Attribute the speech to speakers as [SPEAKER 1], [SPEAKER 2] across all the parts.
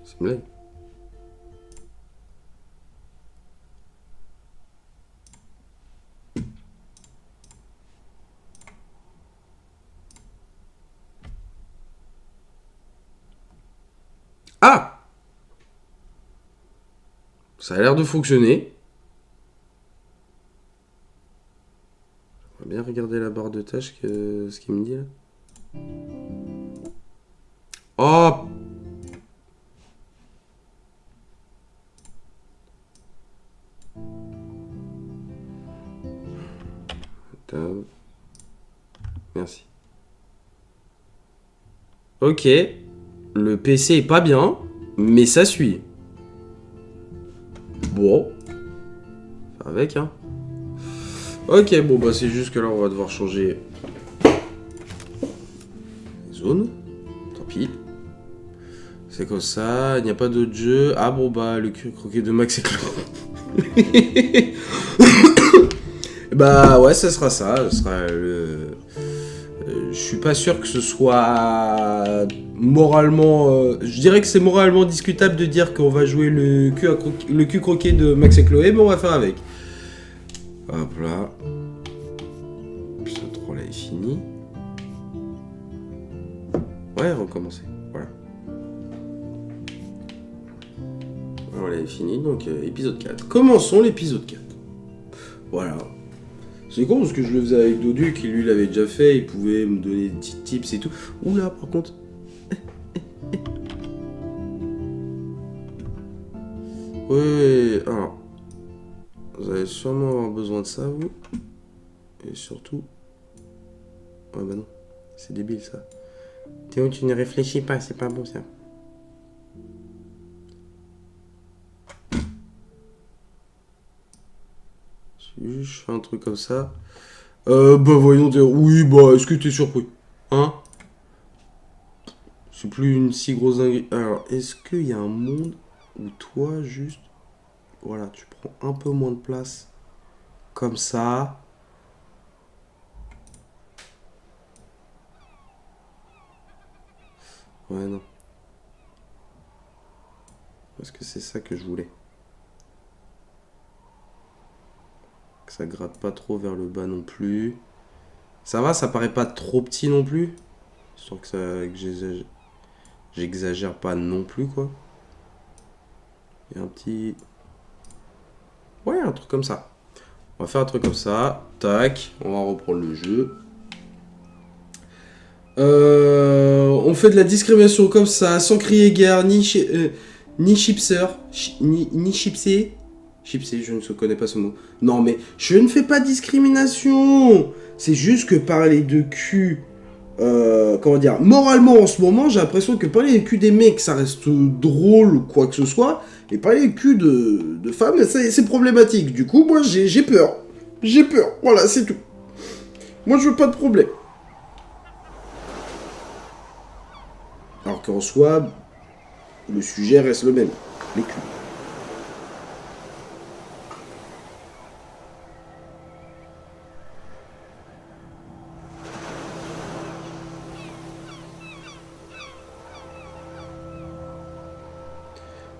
[SPEAKER 1] C'est une blague. Ah! Ça a l'air de fonctionner. On va bien regarder la barre de tâches, ce qu'il me dit là. Oh! Tab. Merci. Ok. Le PC est pas bien, mais ça suit. Bon. Faire avec, hein. Ok, bon, bah c'est juste que là, on va devoir changer les zones. Tant pis. C'est comme ça, il n'y a pas d'autre jeu. Ah bon, bah, le cul croqué de Max et Chloé. Bah ouais, ça sera ça. Ce sera le... je suis pas sûr que ce soit moralement... je dirais que c'est moralement discutable de dire qu'on va jouer le cul croqué de Max et Chloé, mais on va faire avec. Hop là. Épisode 3 là est fini. Ouais, recommencer. Voilà. Voilà, est fini. Donc, épisode 4. Commençons l'épisode 4. Voilà. C'est con parce que je le faisais avec Dodu qui lui l'avait déjà fait. Il pouvait me donner des petits tips et tout. Oula, par contre. Ouais, alors. Vous allez sûrement avoir besoin de ça, vous. Et surtout... Ouais, bah non. C'est débile, ça. Théo, tu ne réfléchis pas, c'est pas bon, ça. Si je fais un truc comme ça... bah voyons, Théo. Oui, bah, est-ce que t'es surpris? Hein? C'est plus une si grosse dinguerie. Alors, est-ce qu'il y a un monde où toi, juste... Voilà, tu prends un peu moins de place. Comme ça... Ouais, non. Parce que c'est ça que je voulais. Que ça gratte pas trop vers le bas non plus. Ça va, ça paraît pas trop petit non plus. Sans que ça... que j'exagère pas non plus, quoi. Il y a un petit... Ouais, un truc comme ça. On va faire un truc comme ça. Tac, on va reprendre le jeu. On fait de la discrimination comme ça, sans crier guerre, ni chipser, ni chipsé. Chipsé, je ne connais pas ce mot. Non, mais je ne fais pas de discrimination. C'est juste que parler de cul, comment dire, moralement en ce moment, j'ai l'impression que parler de cul des mecs, ça reste drôle ou quoi que ce soit, et parler de cul de femmes, c'est problématique. Du coup, moi, j'ai peur. J'ai peur. Voilà, c'est tout. Moi, je veux pas de problème. Alors qu'en soi, le sujet reste le même. Les culs.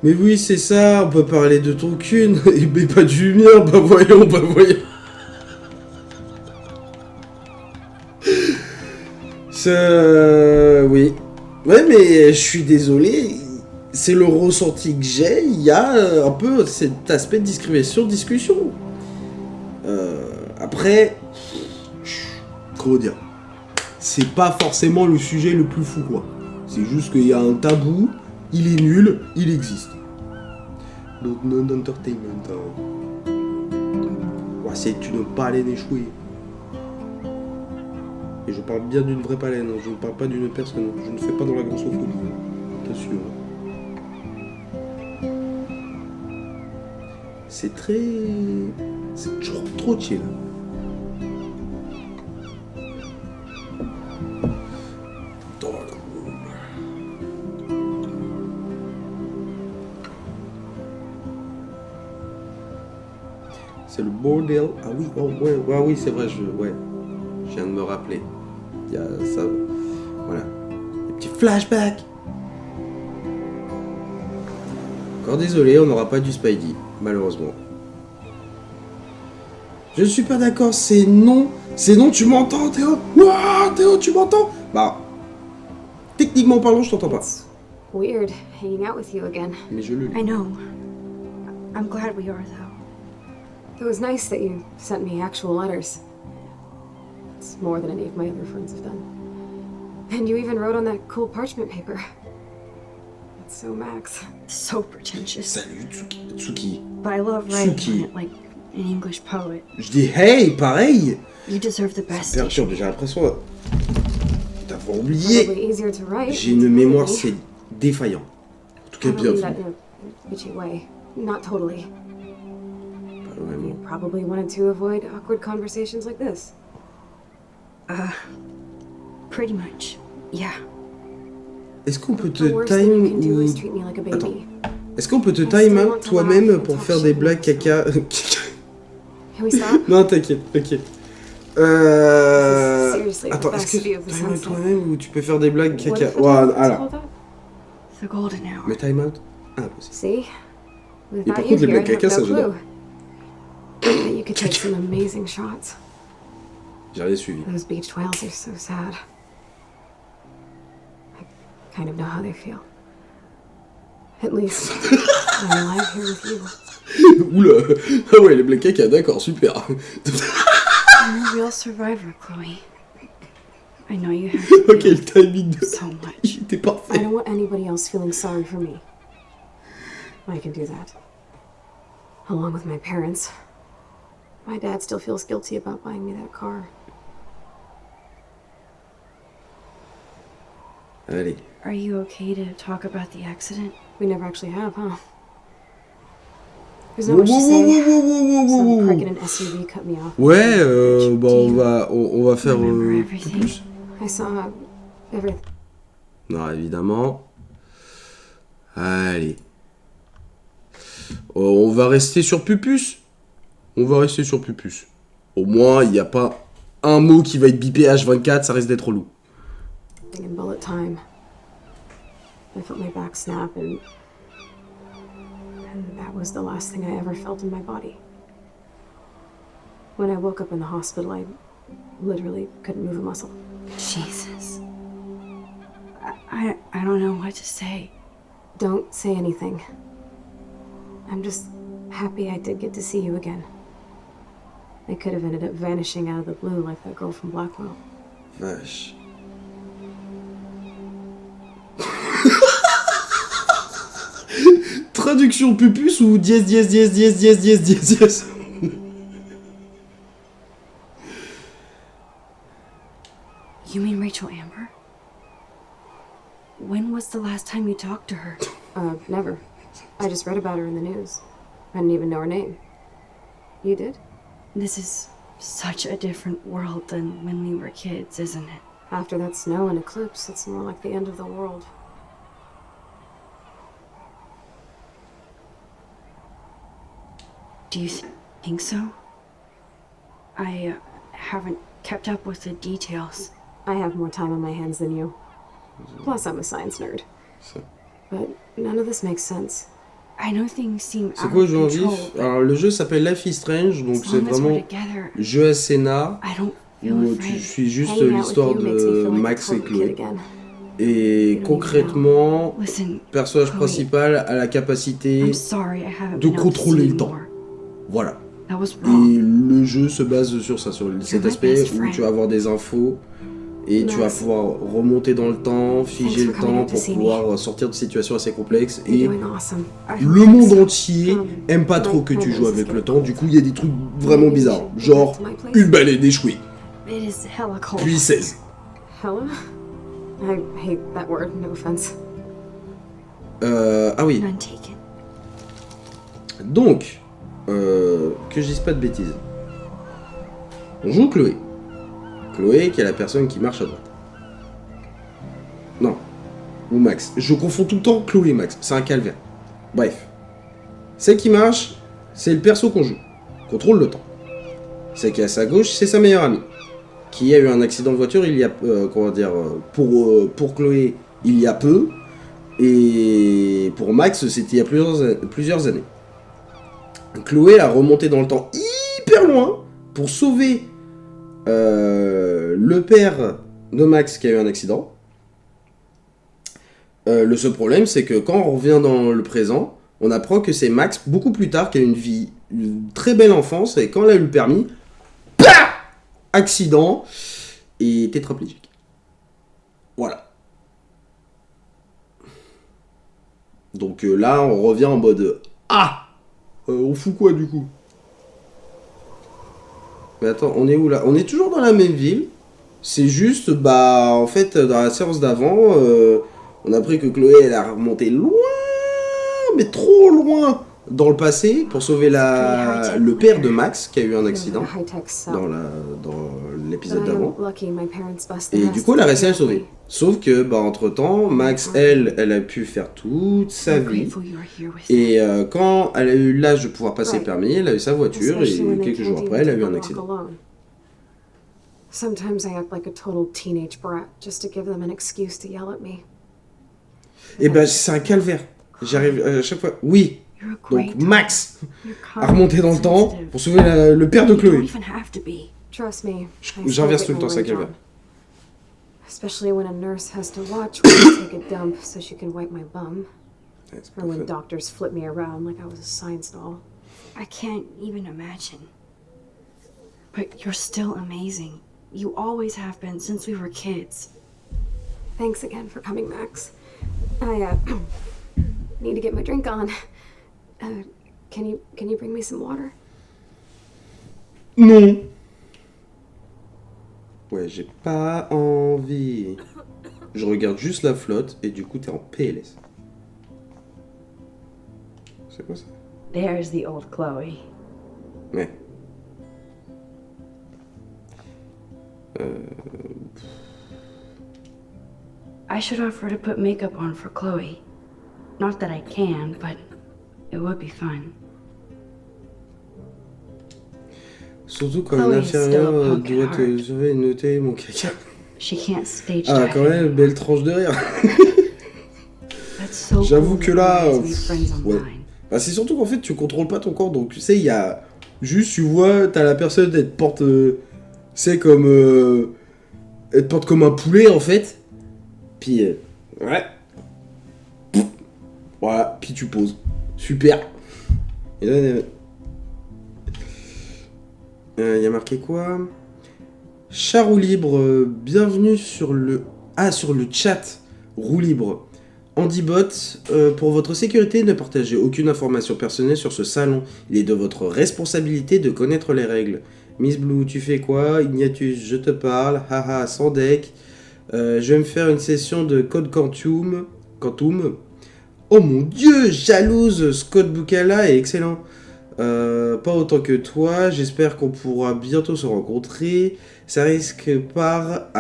[SPEAKER 1] Mais oui, c'est ça, on peut parler de ton cul, mais pas du mien, bah voyons, bah voyons. Ça... Oui. Ouais, mais je suis désolé, c'est le ressenti que j'ai, il y a un peu cet aspect de discrimination, de discussion. Après, comment dire, c'est pas forcément le sujet le plus fou, quoi. C'est juste qu'il y a un tabou, il est nul, il existe. Non-entertainment. Ouais, c'est une baleine échouée. Et je parle bien d'une vraie baleine, hein. Je ne parle pas d'une personne. Je ne fais pas dans la grossophobie. Attention. C'est très... C'est trop chill. C'est le bordel. Ah oui, oh, ouais, oui, c'est vrai, je viens de me rappeler. Il y a ça. Voilà. Des petits flashbacks. Encore désolé, on n'aura pas du Spidey, malheureusement. Je ne suis pas d'accord, c'est non. C'est non, tu m'entends, Théo? Ouah, Théo, tu m'entends? Bah, techniquement parlant, je t'entends pas.
[SPEAKER 2] It's weird hanging out with you again.
[SPEAKER 1] Mais je le lis.
[SPEAKER 3] I know. I'm glad we are, though.
[SPEAKER 2] It was nice that you sent me actual letters. It's more than any of my other friends have done. And you even wrote on that cool parchment paper. It's so Max.
[SPEAKER 3] So pretentious.
[SPEAKER 1] Salut, Tsuki.
[SPEAKER 3] But I love writing
[SPEAKER 1] Suki.
[SPEAKER 3] on it like an English poet.
[SPEAKER 1] Je dis hey, pareil.
[SPEAKER 3] You deserve the
[SPEAKER 1] Ça
[SPEAKER 3] best.
[SPEAKER 1] perturbe, j'ai l'impression d'avoir oublié.
[SPEAKER 2] Probably easier to write.
[SPEAKER 1] J'ai une mémoire, c'est défaillant. En tout cas,
[SPEAKER 2] I don't
[SPEAKER 1] bien
[SPEAKER 2] mean
[SPEAKER 1] fait.
[SPEAKER 2] that in a bitchy way. Not totally.
[SPEAKER 1] Pas vraiment.
[SPEAKER 2] You probably wanted to avoid awkward conversations like this.
[SPEAKER 3] Pretty much. Yeah.
[SPEAKER 1] Est-ce qu'on peut
[SPEAKER 2] The
[SPEAKER 1] te
[SPEAKER 2] worst thing you can do
[SPEAKER 1] time
[SPEAKER 2] is treat me like a baby.
[SPEAKER 1] Attends. Est-ce qu'on peut te time out toi-même pour faire des blagues caca?
[SPEAKER 2] Can we stop?
[SPEAKER 1] Non, t'inquiète, ok.
[SPEAKER 2] Seriously,
[SPEAKER 1] Attends,
[SPEAKER 2] the
[SPEAKER 1] est-ce
[SPEAKER 2] best
[SPEAKER 1] que
[SPEAKER 2] view of the
[SPEAKER 1] time out
[SPEAKER 2] sunset.
[SPEAKER 1] toi-même ou tu peux faire des blagues
[SPEAKER 2] What
[SPEAKER 1] caca?
[SPEAKER 2] if the
[SPEAKER 1] Ouais,
[SPEAKER 2] time was
[SPEAKER 1] alors.
[SPEAKER 2] called up?
[SPEAKER 3] The golden hour.
[SPEAKER 1] Mais time out? Impossible.
[SPEAKER 2] See?
[SPEAKER 1] par
[SPEAKER 2] Without
[SPEAKER 1] contre,
[SPEAKER 2] you
[SPEAKER 1] les
[SPEAKER 2] here,
[SPEAKER 1] blagues
[SPEAKER 2] I'd have
[SPEAKER 1] caca, ça,
[SPEAKER 2] no
[SPEAKER 1] j'adore.
[SPEAKER 2] clue. But you could take some amazing shots.
[SPEAKER 1] J'ai rien suivi.
[SPEAKER 2] Those beached whales are so sad. I kind of know how they feel. At least, I'm alive here with you.
[SPEAKER 1] Oula. Ah ouais, les blagues caca, d'accord, super.
[SPEAKER 3] I'm a real survivor, Chloe. I know you have to
[SPEAKER 1] Ok, le timing de...
[SPEAKER 3] so much.
[SPEAKER 1] Il était
[SPEAKER 2] I
[SPEAKER 1] parfait.
[SPEAKER 2] don't want anybody else feeling sorry for me. I can do that. Along with my parents. My dad still feels guilty about buying me that car.
[SPEAKER 1] Allez.
[SPEAKER 3] Are you okay to talk about the accident?
[SPEAKER 2] We never actually have, huh? There's not much to say. Some prick in an SUV cut me off.
[SPEAKER 1] Ouais, bah on va faire
[SPEAKER 3] Remember
[SPEAKER 1] tout
[SPEAKER 3] everything?
[SPEAKER 1] plus.
[SPEAKER 2] I saw everything.
[SPEAKER 1] Non, évidemment. Allez. On va rester sur Pupus. On va rester sur Pupus. Au moins, il n'y a pas un mot qui va être bipé H24, ça risque d'être relou.
[SPEAKER 2] In bullet time. I felt my back snap and that was the last thing I ever felt in my body. When I woke up in the hospital, I literally couldn't move a muscle.
[SPEAKER 3] Jesus. I don't know what to say.
[SPEAKER 2] Don't say anything. I'm just happy I did get to see you again. I could have ended up vanishing out of the blue like that girl from Blackwell.
[SPEAKER 1] Vache. Traduction Pupus ou dièse dièse dièse dièse dièse dièse dièse dièse.
[SPEAKER 3] You mean Rachel Amber? When was the last time you talked to her?
[SPEAKER 2] Never. I just read about her in the news. I didn't even know her name. You did?
[SPEAKER 3] This is such a different world than when we were kids, isn't it?
[SPEAKER 2] After that snow and eclipse, it's more like the end of the world.
[SPEAKER 3] Do you think so? I haven't kept up with the details.
[SPEAKER 2] I have more time on my hands than you. Plus, I'm a science nerd. But none of this makes sense.
[SPEAKER 3] I know things seem
[SPEAKER 1] C'est
[SPEAKER 3] out
[SPEAKER 1] quoi
[SPEAKER 3] of
[SPEAKER 1] jeu en
[SPEAKER 3] control,
[SPEAKER 1] vif?
[SPEAKER 3] but
[SPEAKER 1] Alors le jeu s'appelle Life is Strange, donc
[SPEAKER 3] as
[SPEAKER 1] c'est
[SPEAKER 3] long as we're
[SPEAKER 1] vraiment
[SPEAKER 3] together,
[SPEAKER 1] jeu Ascena
[SPEAKER 3] I don't feel
[SPEAKER 1] où tu
[SPEAKER 3] afraid.
[SPEAKER 1] suis juste
[SPEAKER 2] Hanging out with
[SPEAKER 1] l'histoire
[SPEAKER 2] you makes me
[SPEAKER 1] de
[SPEAKER 2] feel like a
[SPEAKER 1] Max et
[SPEAKER 2] total kid
[SPEAKER 1] Chloé.
[SPEAKER 2] again.
[SPEAKER 1] Et concrètement,
[SPEAKER 3] Listen,
[SPEAKER 1] le personnage
[SPEAKER 3] Chloé,
[SPEAKER 1] principal a la capacité
[SPEAKER 3] I'm sorry I haven't
[SPEAKER 1] de
[SPEAKER 3] been out to
[SPEAKER 1] contrôler
[SPEAKER 3] see
[SPEAKER 1] le
[SPEAKER 3] you
[SPEAKER 1] temps.
[SPEAKER 3] more.
[SPEAKER 1] Voilà.
[SPEAKER 3] That was
[SPEAKER 1] Et
[SPEAKER 3] wrong.
[SPEAKER 1] le jeu se base sur ça, sur cet
[SPEAKER 3] my
[SPEAKER 1] aspect
[SPEAKER 3] best
[SPEAKER 1] où
[SPEAKER 3] friend.
[SPEAKER 1] tu vas avoir des infos et tu vas
[SPEAKER 2] Nice.
[SPEAKER 1] pouvoir remonter dans le temps, figer
[SPEAKER 2] Thanks
[SPEAKER 1] le
[SPEAKER 2] for coming
[SPEAKER 1] temps
[SPEAKER 2] out to
[SPEAKER 1] pour
[SPEAKER 2] see me.
[SPEAKER 1] pouvoir sortir de situations assez complexes.
[SPEAKER 2] You're
[SPEAKER 1] Et
[SPEAKER 2] doing awesome.
[SPEAKER 3] I don't
[SPEAKER 1] le
[SPEAKER 3] think
[SPEAKER 1] monde
[SPEAKER 3] so.
[SPEAKER 1] entier aime pas trop que tu joues avec le temps, du coup il y a des trucs vraiment
[SPEAKER 2] Maybe we
[SPEAKER 1] bizarres,
[SPEAKER 2] should go
[SPEAKER 1] genre
[SPEAKER 2] back to my place.
[SPEAKER 1] une baleine échouée,
[SPEAKER 3] It is hella cold.
[SPEAKER 1] puis 16.
[SPEAKER 2] Hella? I hate that word, no offense.
[SPEAKER 1] Ah oui,
[SPEAKER 3] None taken.
[SPEAKER 1] donc, que je dise pas de bêtises. On joue Chloé. Chloé qui est la personne qui marche à droite. Non. Ou Max. Je confonds tout le temps Chloé et Max. C'est un calvaire. Bref. Celle qui marche, c'est le perso qu'on joue. Contrôle le temps. Celle qui est à sa gauche, c'est sa meilleure amie. Qui a eu un accident de voiture il y a... comment dire... pour Chloé, il y a peu. Et pour Max, c'était il y a plusieurs années. Chloé a remonté dans le temps hyper loin pour sauver le père de Max qui a eu un accident. Le seul problème, c'est que quand on revient dans le présent, on apprend que c'est Max, beaucoup plus tard, qui a une très belle enfance, et quand elle a eu le permis, accident, et tétraplégique. Voilà. Donc là, on revient en mode on fout quoi du coup? Mais attends, on est où là? On est toujours dans la même ville. C'est juste, en fait, dans la séance d'avant, on a appris que Chloé, elle a remonté loin, mais trop loin, dans le passé, pour sauver le père de Max, qui a eu un accident, dans l'épisode d'avant. Et du coup, elle a réussi à le sauver. Sauf que, entre-temps, Max, elle a pu faire toute sa vie. Et quand elle a eu l'âge de pouvoir passer le permis, elle a eu sa voiture, et quelques jours après, elle a eu un accident.
[SPEAKER 2] Sometimes I act like a total teenage brat just to give them an excuse to yell at me.
[SPEAKER 1] Et c'est un calvaire. J'arrive à chaque fois. Oui. Donc Max a remonté dans le temps pour sauver le père de Chloé.
[SPEAKER 2] Trust me.
[SPEAKER 1] J'inverse tout le temps, c'est un calvaire.
[SPEAKER 2] Especially when a nurse has to watch when I take a dump so she can wipe my bum. Or when doctors flip me around like I was a science doll.
[SPEAKER 3] I can't even imagine. But you're still amazing. You always have been since we were kids.
[SPEAKER 2] Thanks again for coming, Max. I need to get my drink on. Can you bring me some water?
[SPEAKER 1] Non. Ouais, j'ai pas envie. Je regarde juste la flotte et du coup t'es en PLS. C'est quoi ça?
[SPEAKER 3] There's the old Chloe.
[SPEAKER 1] Ouais.
[SPEAKER 3] I should offer to put makeup on for Chloe. Not that I can, but it would be fun.
[SPEAKER 1] Surtout quand une infirmière doit te sauver et noter mon caca.
[SPEAKER 3] She can't stage
[SPEAKER 1] Quand même, belle tranche de rire.
[SPEAKER 3] So
[SPEAKER 1] j'avoue que là,
[SPEAKER 3] ouais.
[SPEAKER 1] C'est surtout qu'en fait tu contrôles pas ton corps, donc tu sais, il y a juste, tu vois, t'as la personne, elle te porte, c'est comme, elle te porte comme un poulet en fait, puis ouais, voilà, puis tu poses, super. Et là, il y a marqué quoi? Chat roue libre, bienvenue sur le chat roue libre. Handybot, pour votre sécurité, ne partagez aucune information personnelle sur ce salon. Il est de votre responsabilité de connaître les règles. Miss Blue, tu fais quoi? Ignatus, je te parle. Haha, sans deck. Je vais me faire une session de Code Quantum. Oh mon dieu, jalouse, Scott Bukala est excellent. Pas autant que toi, j'espère qu'on pourra bientôt se rencontrer. Ça risque pas,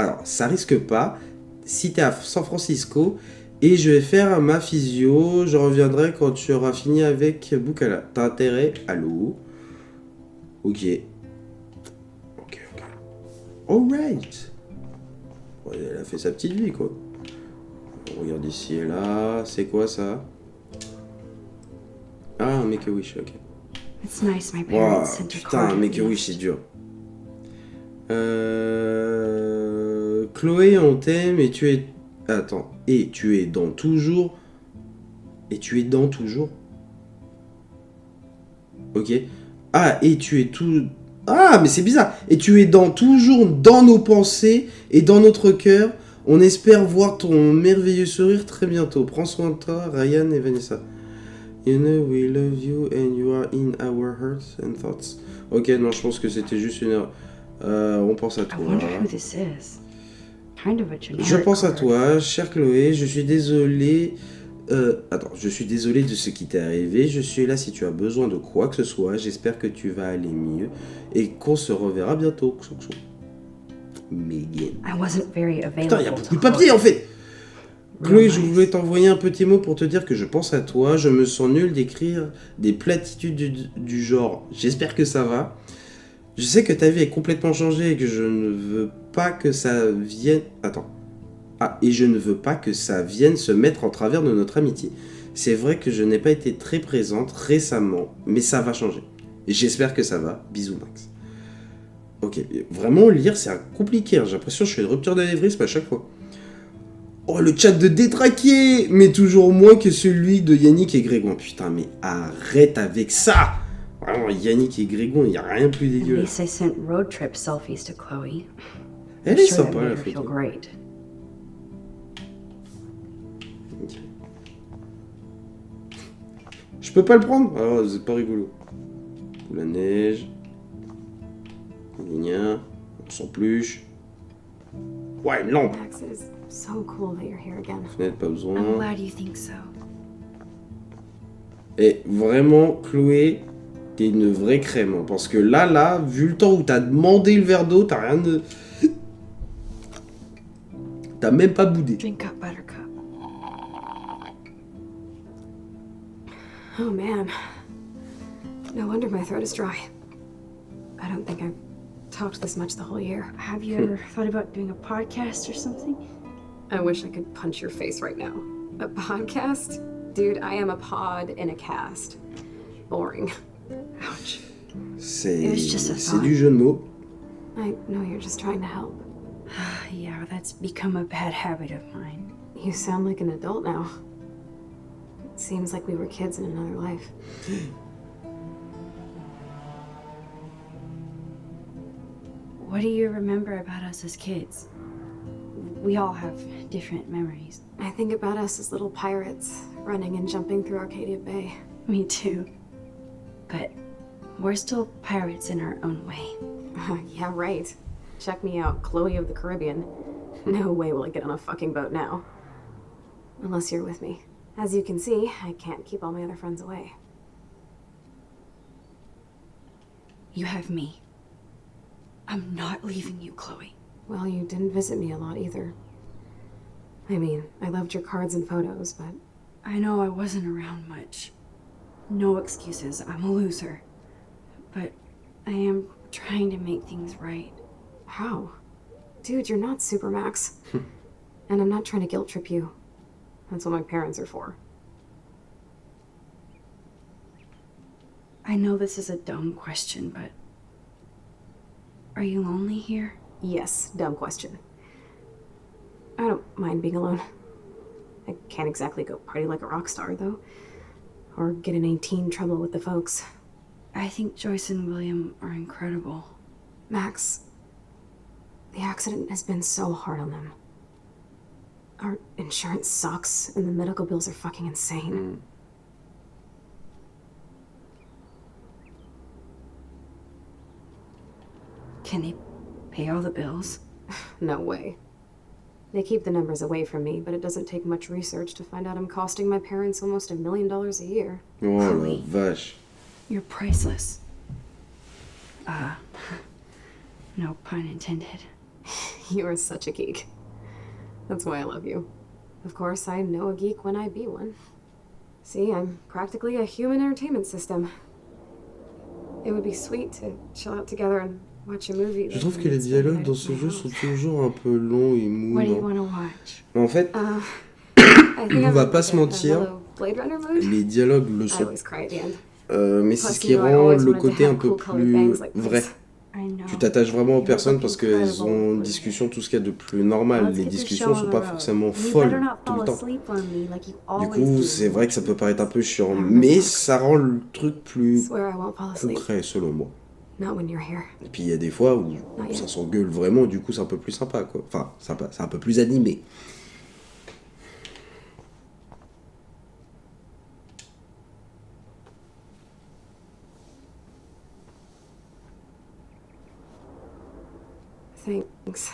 [SPEAKER 1] si t'es à San Francisco. Et je vais faire ma physio. Je reviendrai quand tu auras fini avec Bukala. T'as intérêt? Allô? Ok. Alright. Ouais, elle a fait sa petite vie, quoi. On regarde ici et là. C'est quoi, ça? Ah, un Make-A-Wish, ok.
[SPEAKER 3] It's nice, my parents sent a
[SPEAKER 1] putain,
[SPEAKER 3] card
[SPEAKER 1] un
[SPEAKER 3] with
[SPEAKER 1] Make-A-Wish, c'est dur. Chloé, on t'aime et tu es... Attends, et tu es dans toujours. Ok. Et tu es tout. Mais c'est bizarre. Et tu es toujours dans nos pensées et dans notre cœur. On espère voir ton merveilleux sourire très bientôt. Prends soin de toi, Ryan et Vanessa. You know we love you and you are in our hearts and thoughts. Ok, non, je pense que c'était juste une erreur. On pense à toi.
[SPEAKER 3] I wonder who this is.
[SPEAKER 1] Je pense à toi, chère Chloé, je suis désolé. Je suis désolé de ce qui t'est arrivé. Je suis là si tu as besoin de quoi que ce soit. J'espère que tu vas aller mieux et qu'on se reverra bientôt. Megan. Putain, il y a beaucoup de papier en fait. Chloé, je voulais t'envoyer un petit mot pour te dire que je pense à toi. Je me sens nul d'écrire des platitudes du genre. J'espère que ça va. Je sais que ta vie est complètement changée et que je ne veux pas que ça vienne... Attends. Ah, et je ne veux pas que ça vienne se mettre en travers de notre amitié. C'est vrai que je n'ai pas été très présente récemment, mais ça va changer. Et j'espère que ça va. Bisous Max. Ok, vraiment lire c'est compliqué, hein. J'ai l'impression que je fais une rupture d'anévrisme à chaque fois. Oh, le chat de Détraqué, mais toujours moins que celui de Yannick et Grégon. Putain, mais arrête avec ça. Vraiment, Yannick et Grégon, il n'y a rien de plus
[SPEAKER 3] At
[SPEAKER 1] dégueulasse.
[SPEAKER 3] least I sent road trip selfies to Chloe.
[SPEAKER 1] Elle
[SPEAKER 3] I'm
[SPEAKER 1] est
[SPEAKER 3] sure that
[SPEAKER 1] sympa
[SPEAKER 3] made
[SPEAKER 1] la
[SPEAKER 3] her feel
[SPEAKER 1] photo.
[SPEAKER 3] great.
[SPEAKER 1] Ok. Je peux pas le prendre? Alors, c'est pas rigolo. La neige. Gna, on s'empluche. Ouais, une lampe.
[SPEAKER 2] Max, it is so cool that you're here again.
[SPEAKER 1] Fenêtre, pas
[SPEAKER 3] I'm
[SPEAKER 1] besoin.
[SPEAKER 3] glad you think so.
[SPEAKER 1] Et vraiment, Chloé, t'es une vraie crème. Hein, parce que là, vu le temps où t'as demandé le verre d'eau, t'as rien de... T'as même pas boudé.
[SPEAKER 3] Drink up, Buttercup.
[SPEAKER 2] Oh man. No wonder my throat is dry. I don't think I've talked this much the whole year.
[SPEAKER 3] Have you ever thought about doing a podcast or something?
[SPEAKER 2] I wish I could punch your face right now. A podcast? Dude, I am a pod in a cast. Boring.
[SPEAKER 3] Ouch.
[SPEAKER 1] C'est
[SPEAKER 3] It was just a
[SPEAKER 1] c'est
[SPEAKER 3] thought.
[SPEAKER 1] du jeu de mots.
[SPEAKER 2] I know you're just trying to help.
[SPEAKER 3] Yeah, that's become a bad habit of mine.
[SPEAKER 2] You sound like an adult now. It seems like we were kids in another life.
[SPEAKER 3] What do you remember about us as kids? We all have different memories.
[SPEAKER 2] I think about us as little pirates, running and jumping through Arcadia Bay.
[SPEAKER 3] Me too. But we're still pirates in our own way.
[SPEAKER 2] Yeah, right. Check me out, Chloe of the Caribbean. No way will I get on a fucking boat now. Unless you're with me. As you can see, I can't keep all my other friends away.
[SPEAKER 3] You have me. I'm not leaving you, Chloe.
[SPEAKER 2] Well, you didn't visit me a lot either. I mean, I loved your cards and photos, but
[SPEAKER 3] I know I wasn't around much. No excuses, I'm a loser. But I am trying to make things right.
[SPEAKER 2] how? Dude, you're not Supermax. And I'm not trying to guilt trip you. That's what my parents are for.
[SPEAKER 3] I know this is a dumb question, but are you lonely here?
[SPEAKER 2] Yes, dumb question. I don't mind being alone. I can't exactly go party like a rock star, though. Or get in any teen trouble with the folks.
[SPEAKER 3] I think Joyce and William are incredible.
[SPEAKER 2] Max, the accident has been so hard on them. Our insurance sucks, and the medical bills are fucking insane.
[SPEAKER 3] Can they pay all the bills?
[SPEAKER 2] No way. They keep the numbers away from me, but it doesn't take much research to find out I'm costing my parents almost $1 million a year.
[SPEAKER 1] Oh la
[SPEAKER 3] Chloe.
[SPEAKER 1] vache.
[SPEAKER 3] You're priceless. No pun intended.
[SPEAKER 2] You are such a geek. That's why I love you. Of course, I know a geek when I be one. See, I'm practically a human entertainment system. It would be sweet to chill out together and watch a movie.
[SPEAKER 1] Je trouve que les dialogues dans ce jeu sont toujours un peu longs et mous.
[SPEAKER 3] What do you
[SPEAKER 1] non.
[SPEAKER 3] want to watch?
[SPEAKER 1] Mais en fait,
[SPEAKER 2] I think
[SPEAKER 1] On
[SPEAKER 2] I'm
[SPEAKER 1] va
[SPEAKER 2] in
[SPEAKER 1] pas
[SPEAKER 2] like
[SPEAKER 1] se
[SPEAKER 2] a
[SPEAKER 1] mentir.
[SPEAKER 2] mellow Blade Runner mood.
[SPEAKER 1] les dialogues le
[SPEAKER 2] I
[SPEAKER 1] sont.
[SPEAKER 2] always cry at the end.
[SPEAKER 1] Mais c'est
[SPEAKER 2] Plus,
[SPEAKER 1] ce qui
[SPEAKER 2] you know, I
[SPEAKER 1] rend
[SPEAKER 2] always
[SPEAKER 1] le
[SPEAKER 2] wanted to
[SPEAKER 1] côté
[SPEAKER 2] have
[SPEAKER 1] un peu
[SPEAKER 2] cool colored
[SPEAKER 1] plus
[SPEAKER 2] bangs like
[SPEAKER 1] vrai.
[SPEAKER 2] this.
[SPEAKER 3] I know.
[SPEAKER 1] Tu t'attaches vraiment aux
[SPEAKER 2] You
[SPEAKER 1] personnes
[SPEAKER 2] look
[SPEAKER 1] parce qu'elles
[SPEAKER 2] incredible,
[SPEAKER 1] ont une
[SPEAKER 2] please.
[SPEAKER 1] discussion, tout ce qu'il y a de plus normal.
[SPEAKER 3] Let's
[SPEAKER 1] Les
[SPEAKER 3] get this
[SPEAKER 1] discussions
[SPEAKER 3] show
[SPEAKER 1] sont
[SPEAKER 3] on
[SPEAKER 1] pas
[SPEAKER 3] the road.
[SPEAKER 1] forcément
[SPEAKER 3] You
[SPEAKER 1] folles
[SPEAKER 3] better not
[SPEAKER 1] tout le
[SPEAKER 3] fall
[SPEAKER 1] temps.
[SPEAKER 3] asleep on me like you
[SPEAKER 1] Du
[SPEAKER 3] always
[SPEAKER 1] coup,
[SPEAKER 3] do.
[SPEAKER 1] c'est vrai que ça peut paraître un peu chiant,
[SPEAKER 2] Ah,
[SPEAKER 1] mais
[SPEAKER 2] d'accord.
[SPEAKER 1] ça rend le truc plus
[SPEAKER 2] Swear I won't fall asleep.
[SPEAKER 1] concret selon moi.
[SPEAKER 2] Not when you're here.
[SPEAKER 1] Et puis il y a des fois où
[SPEAKER 2] Ah,
[SPEAKER 1] ça s'engueule vraiment, du coup c'est un peu plus sympa quoi. Enfin, sympa, c'est un peu plus animé.
[SPEAKER 2] Thanks.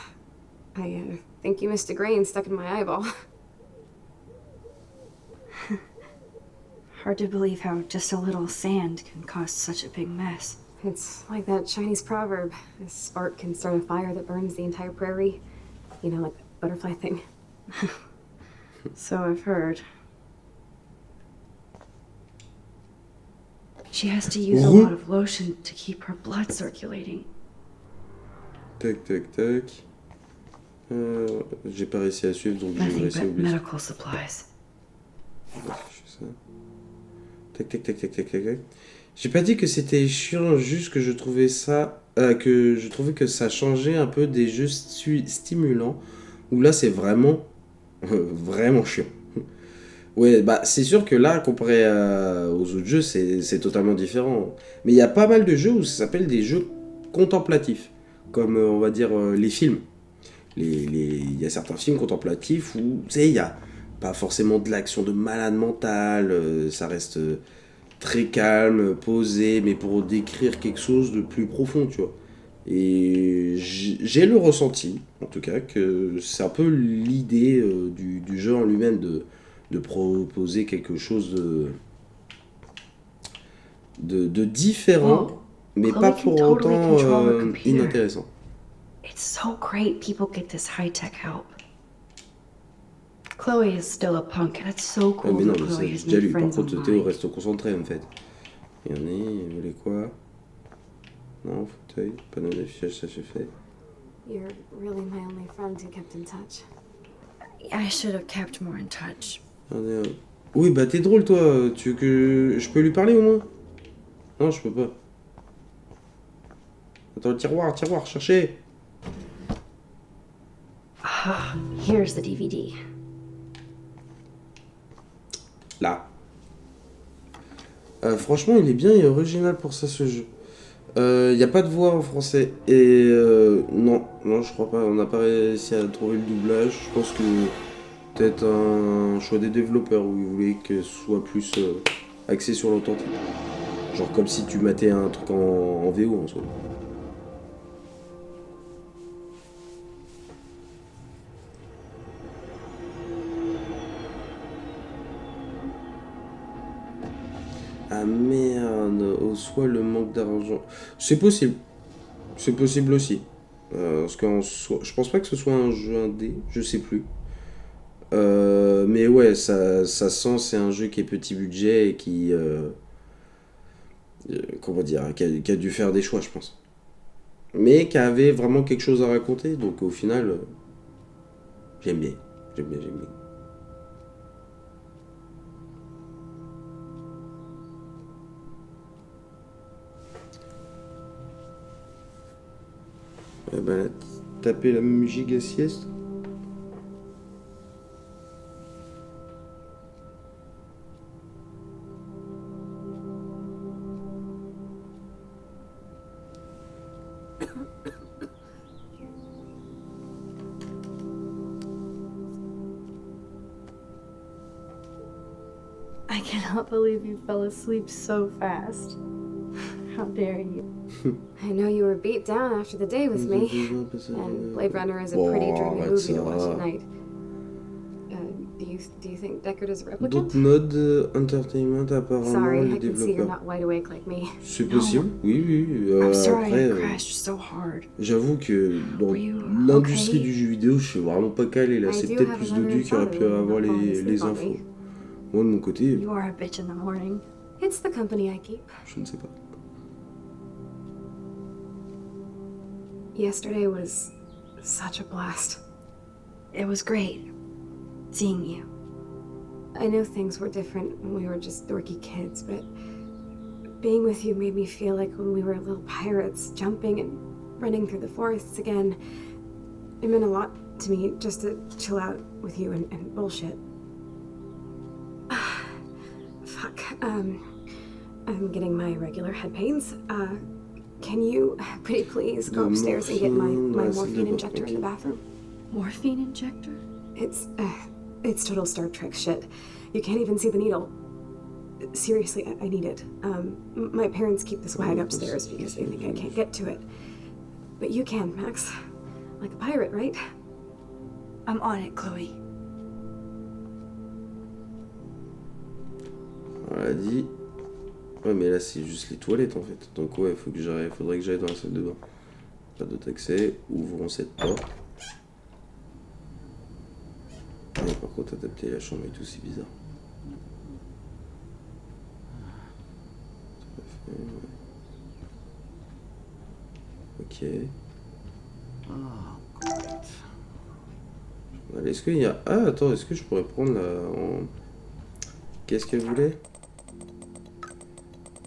[SPEAKER 2] I think you missed a grain stuck in my eyeball.
[SPEAKER 3] Hard to believe how just a little sand can cause such a big mess.
[SPEAKER 2] It's like that Chinese proverb: a spark can start a fire that burns the entire prairie. You know, like the butterfly thing.
[SPEAKER 3] So I've heard. She has to use a
[SPEAKER 1] Mhm.
[SPEAKER 3] lot of lotion to keep her blood circulating.
[SPEAKER 1] Tac tac tac. J'ai pas réussi à suivre, donc je vais
[SPEAKER 3] Nothing
[SPEAKER 1] réussir à
[SPEAKER 3] but
[SPEAKER 1] oublier.
[SPEAKER 3] medical supplies.
[SPEAKER 1] Je fais ça. Tac, tac, tac, tac, tac, tac, tac. J'ai pas dit que c'était chiant, juste que je trouvais ça... que je trouvais que ça changeait un peu des jeux stimulants, où là c'est vraiment... vraiment chiant. Ouais, bah c'est sûr que là, comparé aux autres jeux, c'est totalement différent. Mais il y a pas mal de jeux où ça s'appelle des jeux contemplatifs, comme on va dire les films. Il y a certains films contemplatifs où, tu sais, il y a pas forcément de l'action de malade mental, ça reste très calme, posé, mais pour décrire quelque chose de plus profond, tu vois. Et j'ai le ressenti, en tout cas, que c'est un peu l'idée du jeu en lui-même de proposer quelque chose de différent,
[SPEAKER 3] Whoa.
[SPEAKER 1] mais
[SPEAKER 3] Chloe
[SPEAKER 1] pas
[SPEAKER 3] can
[SPEAKER 1] pour
[SPEAKER 3] totally
[SPEAKER 1] autant
[SPEAKER 3] control her computer.
[SPEAKER 1] inintéressant.
[SPEAKER 3] It's so great people get this high-tech help. Chloe is still a punk, and it's so
[SPEAKER 1] Ah,
[SPEAKER 3] cool
[SPEAKER 1] mais non,
[SPEAKER 3] that
[SPEAKER 1] mais ça,
[SPEAKER 3] Chloe
[SPEAKER 1] j'ai
[SPEAKER 3] has
[SPEAKER 1] déjà
[SPEAKER 3] made
[SPEAKER 1] lu. Par
[SPEAKER 3] friends
[SPEAKER 1] contre, Théo,
[SPEAKER 3] online.
[SPEAKER 1] reste concentré en fait. Il y en a, il voulait quoi? Non, fauteuil, panneau d'affichage, ça j'ai fait.
[SPEAKER 2] You're really my only friend who kept in touch.
[SPEAKER 3] I should have kept more in touch.
[SPEAKER 1] Regardez, oui, bah t'es drôle toi. Tu veux que je peux lui parler au moins? Non, je peux pas. Attends, le tiroir, cherchez.
[SPEAKER 3] Ah, here's the DVD.
[SPEAKER 1] Là. Franchement, il est bien et original pour ça, ce jeu. Il n'y a pas de voix en français. Et non, je crois pas. On n'a pas réussi à trouver le doublage. Je pense que peut-être un choix des développeurs où ils voulaient que ce soit plus axé sur l'authentique. Genre comme si tu matais un truc en VO en soi. Ah merde, au soit le manque d'argent. C'est possible. C'est possible aussi. Parce qu'en soi, je pense pas que ce soit un jeu indé, je sais plus. Mais ouais, ça sent c'est un jeu qui est petit budget et qui, comment dire, qui a dû faire des choix, je pense. Mais qui avait vraiment quelque chose à raconter, donc au final, j'aime bien. J'aime bien, j'aime bien. Eh ben, taper la musique à sieste.
[SPEAKER 3] I cannot believe you fell asleep so fast. How dare you?
[SPEAKER 2] I know you were beat down after the day with me, and Blade Runner is a pretty dreamy
[SPEAKER 1] arrête
[SPEAKER 2] movie to watch
[SPEAKER 1] ça.
[SPEAKER 2] at night. Do you think Deckard is a replicant?
[SPEAKER 1] Dontnod Entertainment, apparemment,
[SPEAKER 2] Sorry,
[SPEAKER 1] les
[SPEAKER 2] I can see you're
[SPEAKER 1] développeurs.
[SPEAKER 2] not wide awake like me.
[SPEAKER 1] C'est possible, oui.
[SPEAKER 3] I'm sorry
[SPEAKER 1] Après,
[SPEAKER 3] I crashed so hard.
[SPEAKER 1] j'avoue que dans
[SPEAKER 3] Were you
[SPEAKER 1] l'industrie
[SPEAKER 3] okay?
[SPEAKER 1] du jeu vidéo, je suis vraiment pas calé là.
[SPEAKER 2] I
[SPEAKER 1] C'est
[SPEAKER 2] do
[SPEAKER 1] peut-être
[SPEAKER 2] have
[SPEAKER 1] plus
[SPEAKER 2] a
[SPEAKER 1] Dodu
[SPEAKER 2] mother and
[SPEAKER 1] qui aurait pu
[SPEAKER 2] father who
[SPEAKER 1] avoir
[SPEAKER 2] are not falling
[SPEAKER 1] les
[SPEAKER 2] asleep on
[SPEAKER 1] infos.
[SPEAKER 2] me.
[SPEAKER 1] Moi, de mon côté,
[SPEAKER 3] You are a bitch in the morning.
[SPEAKER 2] It's the company I keep.
[SPEAKER 1] je ne sais pas.
[SPEAKER 2] Yesterday was such a blast.
[SPEAKER 3] It was great seeing you.
[SPEAKER 2] I know things were different when we were just dorky kids, but being with you made me feel like when we were little pirates, jumping and running through the forests again. It meant a lot to me just to chill out with you and bullshit. Fuck. I'm getting my regular head pains. Can you, pretty please, go
[SPEAKER 1] The
[SPEAKER 2] upstairs and get my
[SPEAKER 1] morphine,
[SPEAKER 2] morphine
[SPEAKER 1] that's
[SPEAKER 2] injector in the bathroom?
[SPEAKER 3] Morphine injector?
[SPEAKER 2] It's total Star Trek shit. You can't even see the needle. Seriously, I need it. My parents keep this wag upstairs because they think I can't get to it. But you can, Max. Like a pirate, right?
[SPEAKER 3] I'm on it, Chloe.
[SPEAKER 1] On l'a dit. Ouais, mais là, c'est juste les toilettes en fait. Donc, ouais, faudrait que j'aille dans la salle de bain. Pas d'autre accès. Ouvrons cette porte. Et par contre, adapter la chambre et tout, c'est bizarre. Tout à fait, ouais. Ok.
[SPEAKER 4] Oh, great.
[SPEAKER 1] Allez, est-ce qu'il y a... Ah, attends, est-ce que je pourrais prendre la... Qu'est-ce qu'elle voulait?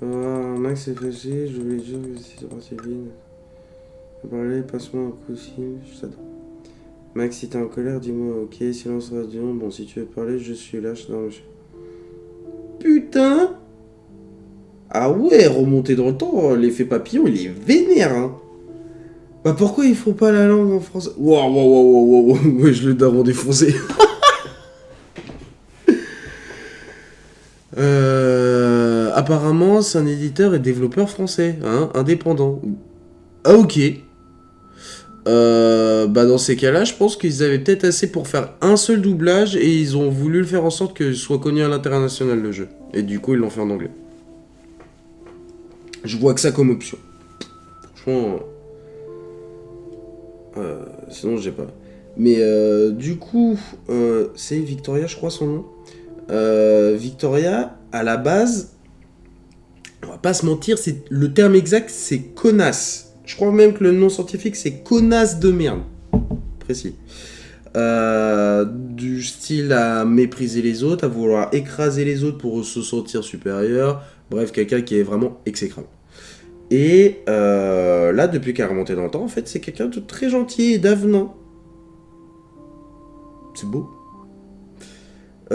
[SPEAKER 1] Max est fâché, je voulais dire que c'est parti vite. Parler, passe-moi un coup si... Max, si t'es en colère, dis-moi, ok, silence radio, bon, si tu veux parler, je suis là, je... Non, Putain! Ah ouais, remonter dans le temps, l'effet papillon, il est vénère, hein. Bah pourquoi ils font pas la langue en français? Waouh, ouais, je le daron défoncé. Apparemment, c'est un éditeur et développeur français, hein, indépendant. Ah ok. Bah dans ces cas-là, je pense qu'ils avaient peut-être assez pour faire un seul doublage et ils ont voulu le faire en sorte que soit connu à l'international le jeu. Et du coup, ils l'ont fait en anglais. Je vois que ça comme option. Franchement... sinon, j'ai pas. Mais du coup, c'est Victoria, je crois son nom. Victoria, à la base, on va pas se mentir, le terme exact, c'est connasse. Je crois même que le nom scientifique, c'est connasse de merde. Précis. Du style à mépriser les autres, à vouloir écraser les autres pour se sentir supérieur. Bref, quelqu'un qui est vraiment exécrable. Et là, depuis qu'elle est remontée dans le temps, en fait, c'est quelqu'un de très gentil et d'avenant. C'est beau. Ah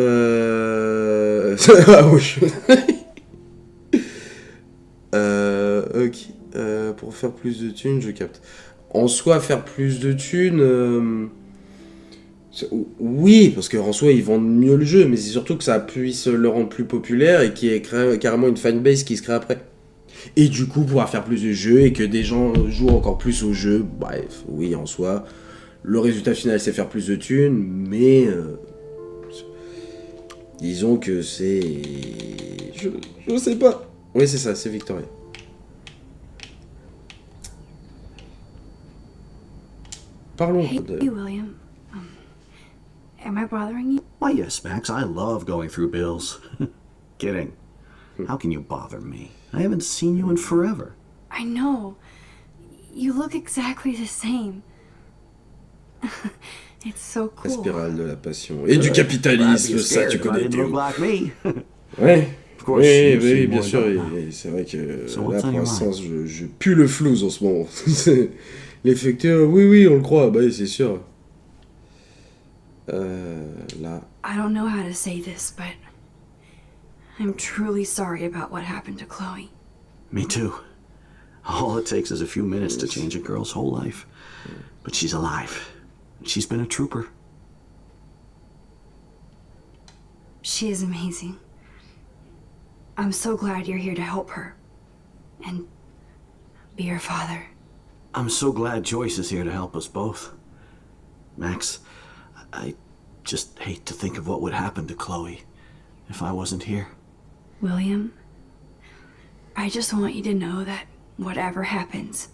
[SPEAKER 1] ouais, ok. Pour faire plus de thunes, je capte. En soi, faire plus de thunes... Oui, parce qu'en soi, ils vendent mieux le jeu, mais c'est surtout que ça puisse le rendre plus populaire et qu'il y ait carrément une fanbase qui se crée après. Et du coup, pouvoir faire plus de jeux et que des gens jouent encore plus au jeu. Bref, oui, en soi, le résultat final, c'est faire plus de thunes, mais... disons que c'est... Je sais pas. Oui, c'est ça, c'est Victoria. Parlons
[SPEAKER 3] Hey,
[SPEAKER 1] de...
[SPEAKER 3] William. Am I bothering you?
[SPEAKER 4] Why, yes, Max. I love going through bills. Kidding. How can you bother me? I haven't seen you in forever.
[SPEAKER 3] I know. You look exactly the same. It's so
[SPEAKER 1] La
[SPEAKER 3] cool.
[SPEAKER 1] spirale de la passion. Et du capitalisme, ça, tu connais,
[SPEAKER 4] It
[SPEAKER 1] Théo.
[SPEAKER 4] look like me.
[SPEAKER 1] Ouais.
[SPEAKER 4] Of course,
[SPEAKER 1] Oui,
[SPEAKER 4] you
[SPEAKER 1] oui,
[SPEAKER 4] seem
[SPEAKER 1] bien
[SPEAKER 4] more
[SPEAKER 1] sûr.
[SPEAKER 4] done
[SPEAKER 1] Et
[SPEAKER 4] now.
[SPEAKER 1] c'est vrai que
[SPEAKER 4] So
[SPEAKER 1] là,
[SPEAKER 4] what's on
[SPEAKER 1] pour
[SPEAKER 4] your
[SPEAKER 1] l'instant, je pue le flouze en ce moment. L'effecteur, oui, on le croit. Bah oui, c'est sûr. Là.
[SPEAKER 3] I don't know how to say this, but I'm truly sorry about what happened to Chloe.
[SPEAKER 4] Me too. All it takes is a few minutes to change a girl's whole life. But she's alive. She's been a trooper.
[SPEAKER 3] She is amazing. I'm so glad you're here to help her. And be her father.
[SPEAKER 4] I'm so glad Joyce is here to help us both. Max, I just hate to think of what would happen to Chloe if I wasn't here.
[SPEAKER 3] William, I just want you to know that whatever happens,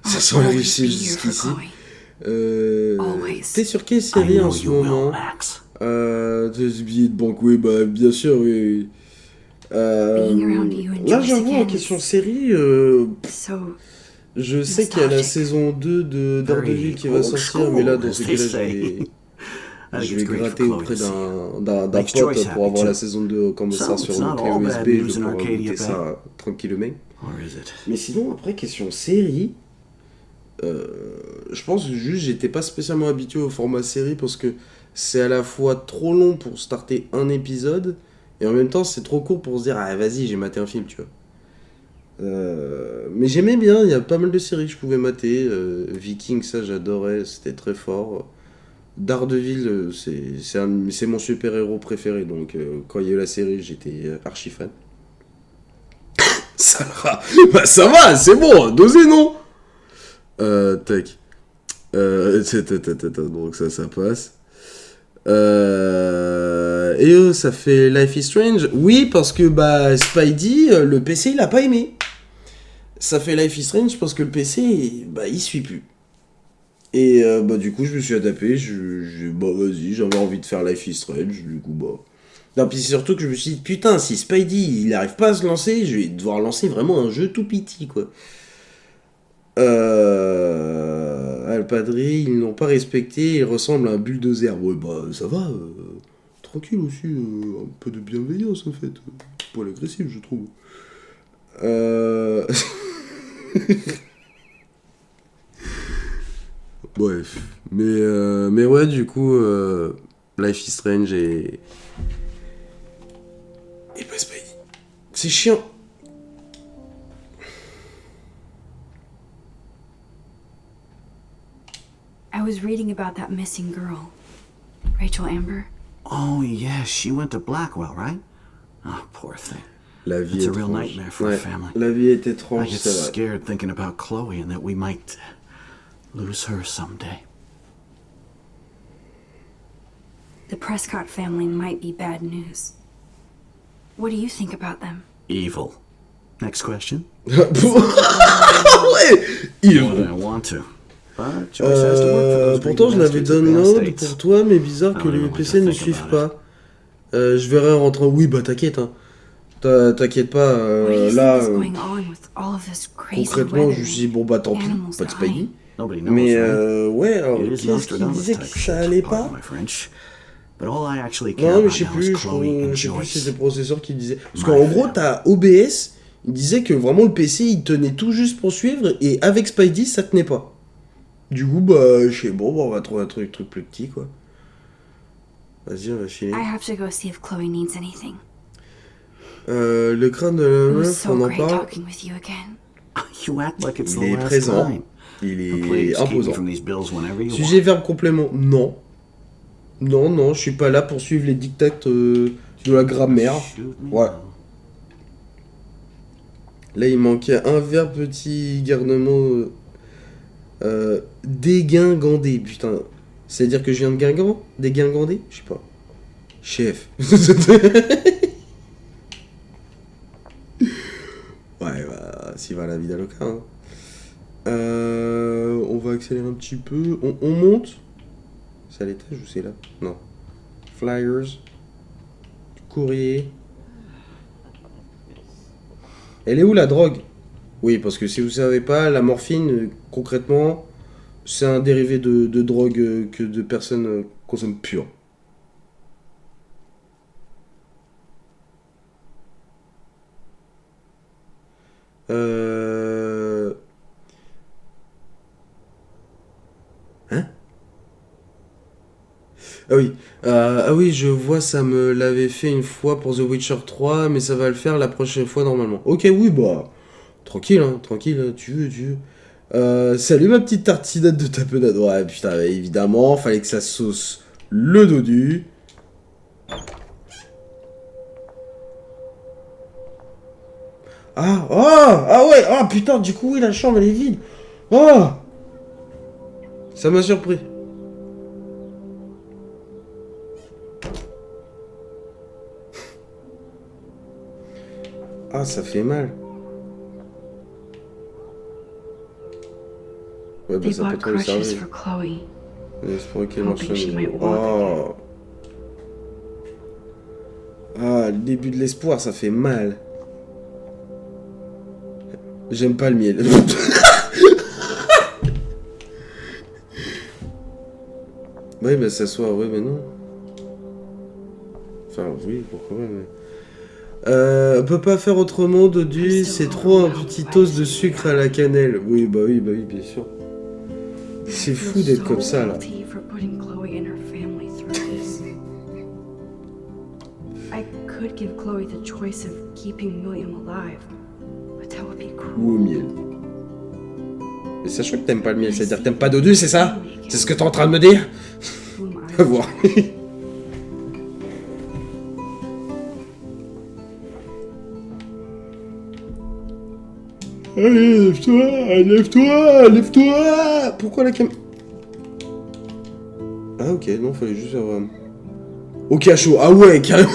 [SPEAKER 1] Ça
[SPEAKER 3] I'll
[SPEAKER 1] sent
[SPEAKER 3] always
[SPEAKER 1] réussi
[SPEAKER 3] be here for
[SPEAKER 1] jusqu'ici.
[SPEAKER 3] Chloe. Always.
[SPEAKER 1] T'es sur quelle
[SPEAKER 4] I
[SPEAKER 1] série en
[SPEAKER 4] know
[SPEAKER 1] ce
[SPEAKER 4] you will,
[SPEAKER 1] moment?
[SPEAKER 4] Max.
[SPEAKER 1] Des billets de banque, oui, bah bien sûr, oui.
[SPEAKER 3] Being around you and
[SPEAKER 1] Là,
[SPEAKER 3] Joyce
[SPEAKER 1] j'avoue, en
[SPEAKER 3] again
[SPEAKER 1] question
[SPEAKER 3] is
[SPEAKER 1] série,
[SPEAKER 3] so
[SPEAKER 1] je sais qu'il y a la
[SPEAKER 3] nostalgic.
[SPEAKER 1] saison 2 de Daredevil
[SPEAKER 4] Very
[SPEAKER 1] qui va
[SPEAKER 4] old
[SPEAKER 1] sortir, mais là,
[SPEAKER 4] school,
[SPEAKER 1] dans
[SPEAKER 4] as
[SPEAKER 1] ce
[SPEAKER 4] they
[SPEAKER 1] cas-là,
[SPEAKER 4] say. I think
[SPEAKER 1] je
[SPEAKER 4] it's
[SPEAKER 1] vais
[SPEAKER 4] great
[SPEAKER 1] gratter
[SPEAKER 4] for Chloe
[SPEAKER 1] auprès
[SPEAKER 4] to see.
[SPEAKER 1] d'un
[SPEAKER 4] Makes
[SPEAKER 1] pote
[SPEAKER 4] Joyce
[SPEAKER 1] pour
[SPEAKER 4] happy,
[SPEAKER 1] avoir la
[SPEAKER 4] too.
[SPEAKER 1] saison 2 quand ça
[SPEAKER 4] So,
[SPEAKER 1] sort
[SPEAKER 4] it's
[SPEAKER 1] sur le
[SPEAKER 4] not
[SPEAKER 1] clé
[SPEAKER 4] all
[SPEAKER 1] USB,
[SPEAKER 4] bad
[SPEAKER 1] je
[SPEAKER 4] news
[SPEAKER 1] vais
[SPEAKER 4] in
[SPEAKER 1] pouvoir
[SPEAKER 4] Arcadia
[SPEAKER 1] goûter
[SPEAKER 4] Bay.
[SPEAKER 1] ça tranquille mec.
[SPEAKER 4] Or is it?
[SPEAKER 1] Mais sinon, après, question série, je pense que juste j'étais pas spécialement habitué au format série parce que c'est à la fois trop long pour starter un épisode et en même temps c'est trop court pour se dire ah vas-y j'ai maté un film, tu vois. Mais j'aimais bien, il y a pas mal de séries que je pouvais mater. Viking, ça j'adorais, c'était très fort. Daredevil, c'est mon super-héros préféré, donc quand il y a eu la série j'étais archi fan. Ça va, bah ça va, c'est bon, dosez non. Tac. Donc ça passe. Et ça fait Life is Strange. Oui, parce que bah Spidey, le PC il a pas aimé. Ça fait Life is Strange parce que le PC, bah il suit plus. Et bah du coup je me suis adapté. Bah vas-y, j'avais envie de faire Life is Strange. Du coup bah. Non, puis c'est surtout que je me suis dit putain, si Spidey il arrive pas à se lancer, je vais devoir lancer vraiment un jeu tout petit quoi. Al Padri, ils n'ont pas respecté, il ressemble à un bulldozer. Ouais, bah, ça va. Tranquille aussi. Un peu de bienveillance, en fait. Pas l'agressif, je trouve. Bref. Mais ouais, du coup, Life is Strange et pas Spidey. C'est chiant.
[SPEAKER 3] I was reading about that missing girl, Rachel Amber.
[SPEAKER 4] Oh, yeah, she went to Blackwell, right? Oh, poor thing.
[SPEAKER 1] La vie
[SPEAKER 4] It's
[SPEAKER 1] est
[SPEAKER 4] a real
[SPEAKER 1] étrange.
[SPEAKER 4] nightmare for a family.
[SPEAKER 1] La vie est
[SPEAKER 4] I
[SPEAKER 1] étrange,
[SPEAKER 4] get
[SPEAKER 1] c'est vrai.
[SPEAKER 4] scared thinking about Chloe and that we might lose her someday.
[SPEAKER 3] The Prescott family might be bad news. What do you think about them?
[SPEAKER 4] Evil. Next question?
[SPEAKER 1] Ouais,
[SPEAKER 4] More than I want to. But Joyce has to work for those big
[SPEAKER 1] pourtant, je l'avais
[SPEAKER 4] investors at Bell
[SPEAKER 1] download
[SPEAKER 4] States.
[SPEAKER 1] pour toi, mais bizarre
[SPEAKER 4] I
[SPEAKER 1] que
[SPEAKER 4] don't
[SPEAKER 1] les
[SPEAKER 4] know what
[SPEAKER 1] PC
[SPEAKER 4] to
[SPEAKER 1] ne
[SPEAKER 4] think
[SPEAKER 1] suivent
[SPEAKER 4] about
[SPEAKER 1] pas. Je verrai en rentrant. Oui, bah t'inquiète, hein. T'inquiète pas,
[SPEAKER 3] What do you
[SPEAKER 1] là,
[SPEAKER 3] think is going on with all of this crazy
[SPEAKER 1] concrètement, je
[SPEAKER 3] weather?
[SPEAKER 1] me suis dit, bon bah tant pis,
[SPEAKER 3] Animals
[SPEAKER 1] pas de Spidey.
[SPEAKER 3] dying.
[SPEAKER 4] Nobody knows,
[SPEAKER 1] Mais
[SPEAKER 4] right?
[SPEAKER 1] ouais, alors
[SPEAKER 4] It is
[SPEAKER 1] qu'est-ce qu'il
[SPEAKER 4] Nostradamus
[SPEAKER 1] disait
[SPEAKER 4] type
[SPEAKER 1] que
[SPEAKER 4] shit,
[SPEAKER 1] ça allait
[SPEAKER 4] pardon
[SPEAKER 1] pas?
[SPEAKER 4] my French. But all I actually care
[SPEAKER 1] Non, mais
[SPEAKER 4] about
[SPEAKER 1] je sais
[SPEAKER 4] now
[SPEAKER 1] plus,
[SPEAKER 4] is
[SPEAKER 1] je
[SPEAKER 4] Chloe and
[SPEAKER 1] sais plus si
[SPEAKER 4] Joyce.
[SPEAKER 1] c'était le processeur qui disait. Parce
[SPEAKER 4] My
[SPEAKER 1] qu'en gros,
[SPEAKER 4] family.
[SPEAKER 1] t'as OBS, il disait que vraiment le PC il tenait tout juste pour suivre et avec Spidey ça tenait pas. Du coup, bah, je sais, bon, on va trouver un truc plus petit quoi. Vas-y, on va filer.
[SPEAKER 3] I have to go see if Chloe needs anything.
[SPEAKER 1] Le crâne de la
[SPEAKER 3] It was
[SPEAKER 1] meuf,
[SPEAKER 3] so
[SPEAKER 1] on en
[SPEAKER 3] great
[SPEAKER 1] parle.
[SPEAKER 3] talking with you again.
[SPEAKER 4] You act like it's
[SPEAKER 1] Il
[SPEAKER 4] the
[SPEAKER 1] est
[SPEAKER 4] last
[SPEAKER 1] présent.
[SPEAKER 4] time.
[SPEAKER 1] Il
[SPEAKER 4] Please,
[SPEAKER 1] est
[SPEAKER 4] keep me
[SPEAKER 1] imposant.
[SPEAKER 4] from these bills whenever you
[SPEAKER 1] Sujet,
[SPEAKER 4] want.
[SPEAKER 1] verbe, complément, non. Non, je suis pas là pour suivre les dictats de la grammaire.
[SPEAKER 4] Shoot me
[SPEAKER 1] Ouais.
[SPEAKER 4] now.
[SPEAKER 1] Là, il manquait un verbe, petit garnement. Dégingandé, putain. C'est-à-dire que je viens de Guingamp? Dégingandé? Je sais pas. Chef. Ouais, bah, s'y va la vie d'Aloca. Hein. On va accélérer un petit peu. On monte. C'est à l'étage ou c'est là? Non. Flyers. Courrier. Elle est où la drogue? Oui, parce que si vous savez pas, la morphine, concrètement, c'est un dérivé de drogue que de personnes consomment pure. Hein? Ah oui, je vois, ça me l'avait fait une fois pour The Witcher 3, mais ça va le faire la prochaine fois normalement. Ok, oui, bah, tranquille, tu veux. Salut ma petite tartinade de tapenade. Ouais, putain, évidemment, fallait que ça sauce le dodu. Ah ouais, ah putain, du coup, oui, la chambre, elle est vide. Oh, ça m'a surpris. Ah, ça fait mal. Ouais, bah
[SPEAKER 3] They
[SPEAKER 1] ça peut
[SPEAKER 3] bought
[SPEAKER 1] trop lui
[SPEAKER 3] crutches
[SPEAKER 1] servir.
[SPEAKER 3] for Chloe.
[SPEAKER 1] L'espoir qu'elle
[SPEAKER 3] Hoping
[SPEAKER 1] marche
[SPEAKER 3] she
[SPEAKER 1] mieux.
[SPEAKER 3] might walk
[SPEAKER 1] Ah, le début de l'espoir, ça fait mal. J'aime pas le miel. Oui, bah s'asseoir, oui, mais non. Enfin, oui, pourquoi pas, mais... on peut pas faire autrement, Dodu, c'est trop un petit toast de sucre à la cannelle. Oui, bien sûr. C'est fou d'être comme ça, là.
[SPEAKER 3] Guilty for putting Chloe and her family through this. I could give Chloe the choice of keeping William alive, but that would be
[SPEAKER 1] Ou au
[SPEAKER 3] cruel.
[SPEAKER 1] miel. Mais sachant que t'aimes pas le miel, c'est-à-dire que t'aimes pas Dodu, c'est ça? C'est ce que t'es en train de me dire?
[SPEAKER 3] Whom I
[SPEAKER 1] À voir. Allez, lève-toi! Pourquoi la cam... Ah ok, non, fallait juste faire... Au cachot, ah ouais, carrément.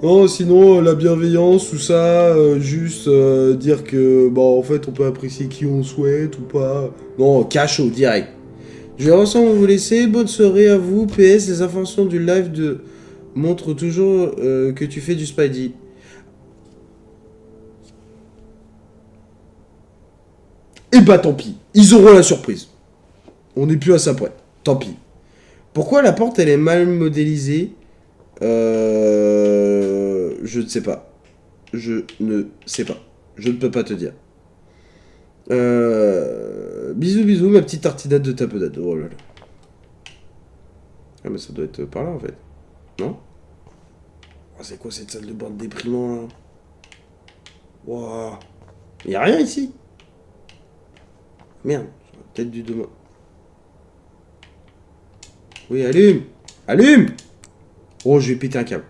[SPEAKER 1] Non, sinon, la bienveillance, tout ça, juste dire que, en fait, on peut apprécier qui on souhaite ou pas. Non, cachot, direct. Je vais ensemble vous laisser, bonne soirée à vous. PS, les informations du live montrent toujours que tu fais du Spidey. Et bah tant pis. Ils auront la surprise. On n'est plus à ça près. Tant pis. Pourquoi la porte, elle est mal modélisée? Je ne sais pas. Je ne sais pas. Je ne peux pas te dire. Bisous, bisous, ma petite tartinade de tapenade. Oh là là. Ah, mais ça doit être par là, en fait. Non? Oh, c'est quoi cette salle de bain déprimant, là? Wouah. Y'a rien ici. Merde. Tête du demain. Oui, allume. Allume. Oh, je vais péter un câble.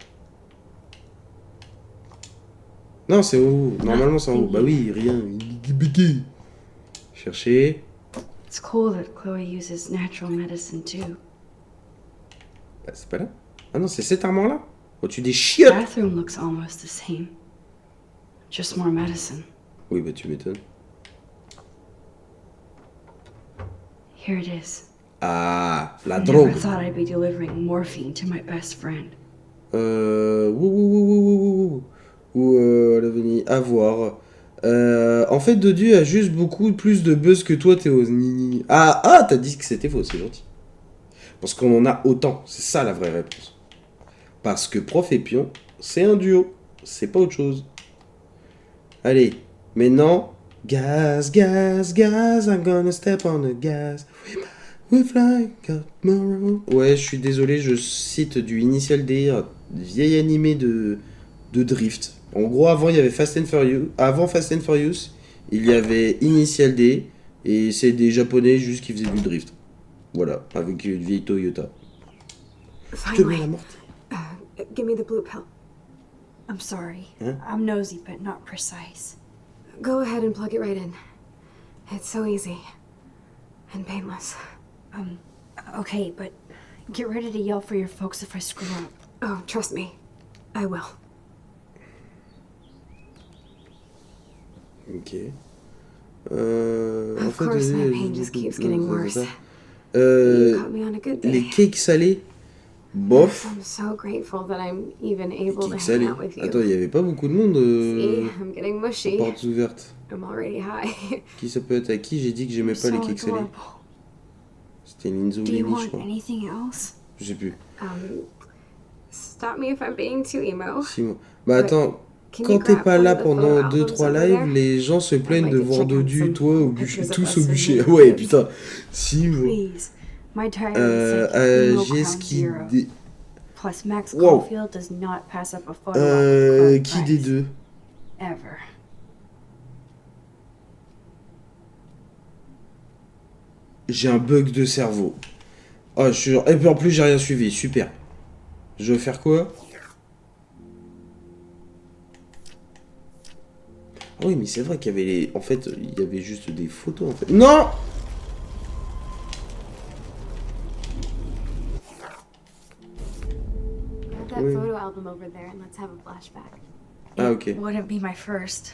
[SPEAKER 1] Non, c'est en haut. Normalement, c'est en haut. Bah oui, rien. Chercher.
[SPEAKER 3] It's cool that Chloe uses natural medicine too.
[SPEAKER 1] Bah, c'est pas là. Ah non, c'est cette armoire-là. Au-dessus des
[SPEAKER 3] The
[SPEAKER 1] chiottes.
[SPEAKER 3] bathroom looks almost the same. Just more medicine.
[SPEAKER 1] Oui, bah tu m'étonnes.
[SPEAKER 3] Here it is.
[SPEAKER 1] Ah, la
[SPEAKER 3] I
[SPEAKER 1] drogue.
[SPEAKER 3] never thought I'd be delivering morphine to my best friend.
[SPEAKER 1] L'avenir à voir. En fait, Dodu a juste beaucoup plus de buzz que toi, Théo. T'as dit que c'était faux, c'est gentil. Parce qu'on en a autant, c'est ça la vraie réponse. Parce que Prof et Pion, c'est un duo, c'est pas autre chose. Allez, maintenant, gaz, gaz, gaz, I'm gonna step on the gas. We fly, got tomorrow. Ouais, je suis désolé, je cite du Initial D, un vieil animé de drift. En gros, avant, il y avait Fast and Furious. Avant Fast and Furious, il y avait Initial D, et c'est des Japonais juste qui faisaient du drift. Voilà, avec une vieille Toyota. Je te mets la
[SPEAKER 2] Finally.
[SPEAKER 1] morte.
[SPEAKER 2] Give me the blue pill.
[SPEAKER 3] I'm sorry.
[SPEAKER 1] Huh?
[SPEAKER 3] I'm nosy, but not precise.
[SPEAKER 2] Go ahead and plug it right in. It's so easy. And painless.
[SPEAKER 3] Okay, but get ready to yell for your folks if I screw up.
[SPEAKER 2] Oh, trust me. I will.
[SPEAKER 1] Ok.
[SPEAKER 2] Of course, my pain just keeps getting worse. You caught me on a good
[SPEAKER 1] Les
[SPEAKER 2] day.
[SPEAKER 1] cakes salés, bof.
[SPEAKER 2] I'm so grateful that I'm even able to
[SPEAKER 1] Cakes
[SPEAKER 2] hang
[SPEAKER 1] salés.
[SPEAKER 2] out with you.
[SPEAKER 1] Attends, il n'y avait pas beaucoup de monde
[SPEAKER 2] See, I'm getting
[SPEAKER 1] aux
[SPEAKER 2] mushy.
[SPEAKER 1] portes ouvertes.
[SPEAKER 2] I'm already high.
[SPEAKER 1] Qui ça peut être? À qui j'ai dit que j'aimais pas les
[SPEAKER 3] So
[SPEAKER 1] cakes salés?
[SPEAKER 3] adorable.
[SPEAKER 1] C'était Linzo
[SPEAKER 3] Do you
[SPEAKER 1] Lenny, je
[SPEAKER 3] want
[SPEAKER 1] crois.
[SPEAKER 3] anything else?
[SPEAKER 1] Je sais plus.
[SPEAKER 2] Stop me if I'm being too emo.
[SPEAKER 1] 6 mois. Bah attends,
[SPEAKER 2] Can
[SPEAKER 1] quand
[SPEAKER 2] you
[SPEAKER 1] t'es
[SPEAKER 2] grab
[SPEAKER 1] pas
[SPEAKER 2] one
[SPEAKER 1] là
[SPEAKER 2] of the
[SPEAKER 1] pendant
[SPEAKER 2] photo
[SPEAKER 1] 2-3
[SPEAKER 2] albums over
[SPEAKER 1] lives,
[SPEAKER 2] there?
[SPEAKER 1] les gens se plaignent
[SPEAKER 2] like
[SPEAKER 1] de
[SPEAKER 2] to
[SPEAKER 1] voir
[SPEAKER 2] check out
[SPEAKER 1] Dodu,
[SPEAKER 2] some
[SPEAKER 1] toi,
[SPEAKER 2] pictures of
[SPEAKER 1] tous
[SPEAKER 2] us
[SPEAKER 1] au
[SPEAKER 2] when
[SPEAKER 1] bûcher.
[SPEAKER 2] we were
[SPEAKER 1] Ouais,
[SPEAKER 2] kids.
[SPEAKER 1] putain. 6 mois.
[SPEAKER 3] Please. My diary said emo
[SPEAKER 1] J'ai
[SPEAKER 3] count
[SPEAKER 1] ce qui...
[SPEAKER 3] zero.
[SPEAKER 1] dé-
[SPEAKER 3] Plus, Max
[SPEAKER 1] Wow.
[SPEAKER 3] Caulfield does not pass up a photo op with
[SPEAKER 1] Qui
[SPEAKER 3] Chloe
[SPEAKER 1] des
[SPEAKER 3] Price.
[SPEAKER 1] deux?
[SPEAKER 3] Ever.
[SPEAKER 1] J'ai un bug de cerveau. Oh, et puis en plus, j'ai rien suivi. Super. Je vais faire quoi? Ah oui, mais c'est vrai qu'il y avait les... En fait, il y avait juste des photos, en fait. Non!
[SPEAKER 2] Grab that
[SPEAKER 1] Oui.
[SPEAKER 2] photo album over there and let's have a flashback.
[SPEAKER 1] Ah, ok.
[SPEAKER 3] Wouldn't be my first.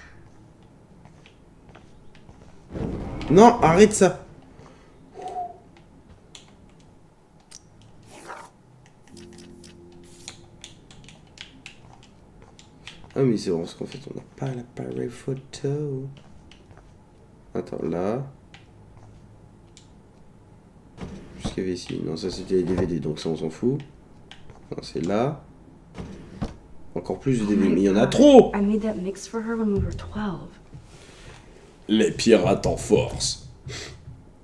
[SPEAKER 1] Non, arrête ça. Ah mais c'est vrai parce qu'en fait on n'a pas l'appareil photo. Attends, là. Qu'est-ce qu'il y avait ici? Non, ça c'était les DVD, donc ça on s'en fout. Non, c'est là. Encore plus de DVD, mais il y en a trop!
[SPEAKER 3] I made that mix for her when we were 12.
[SPEAKER 1] Les pirates en force.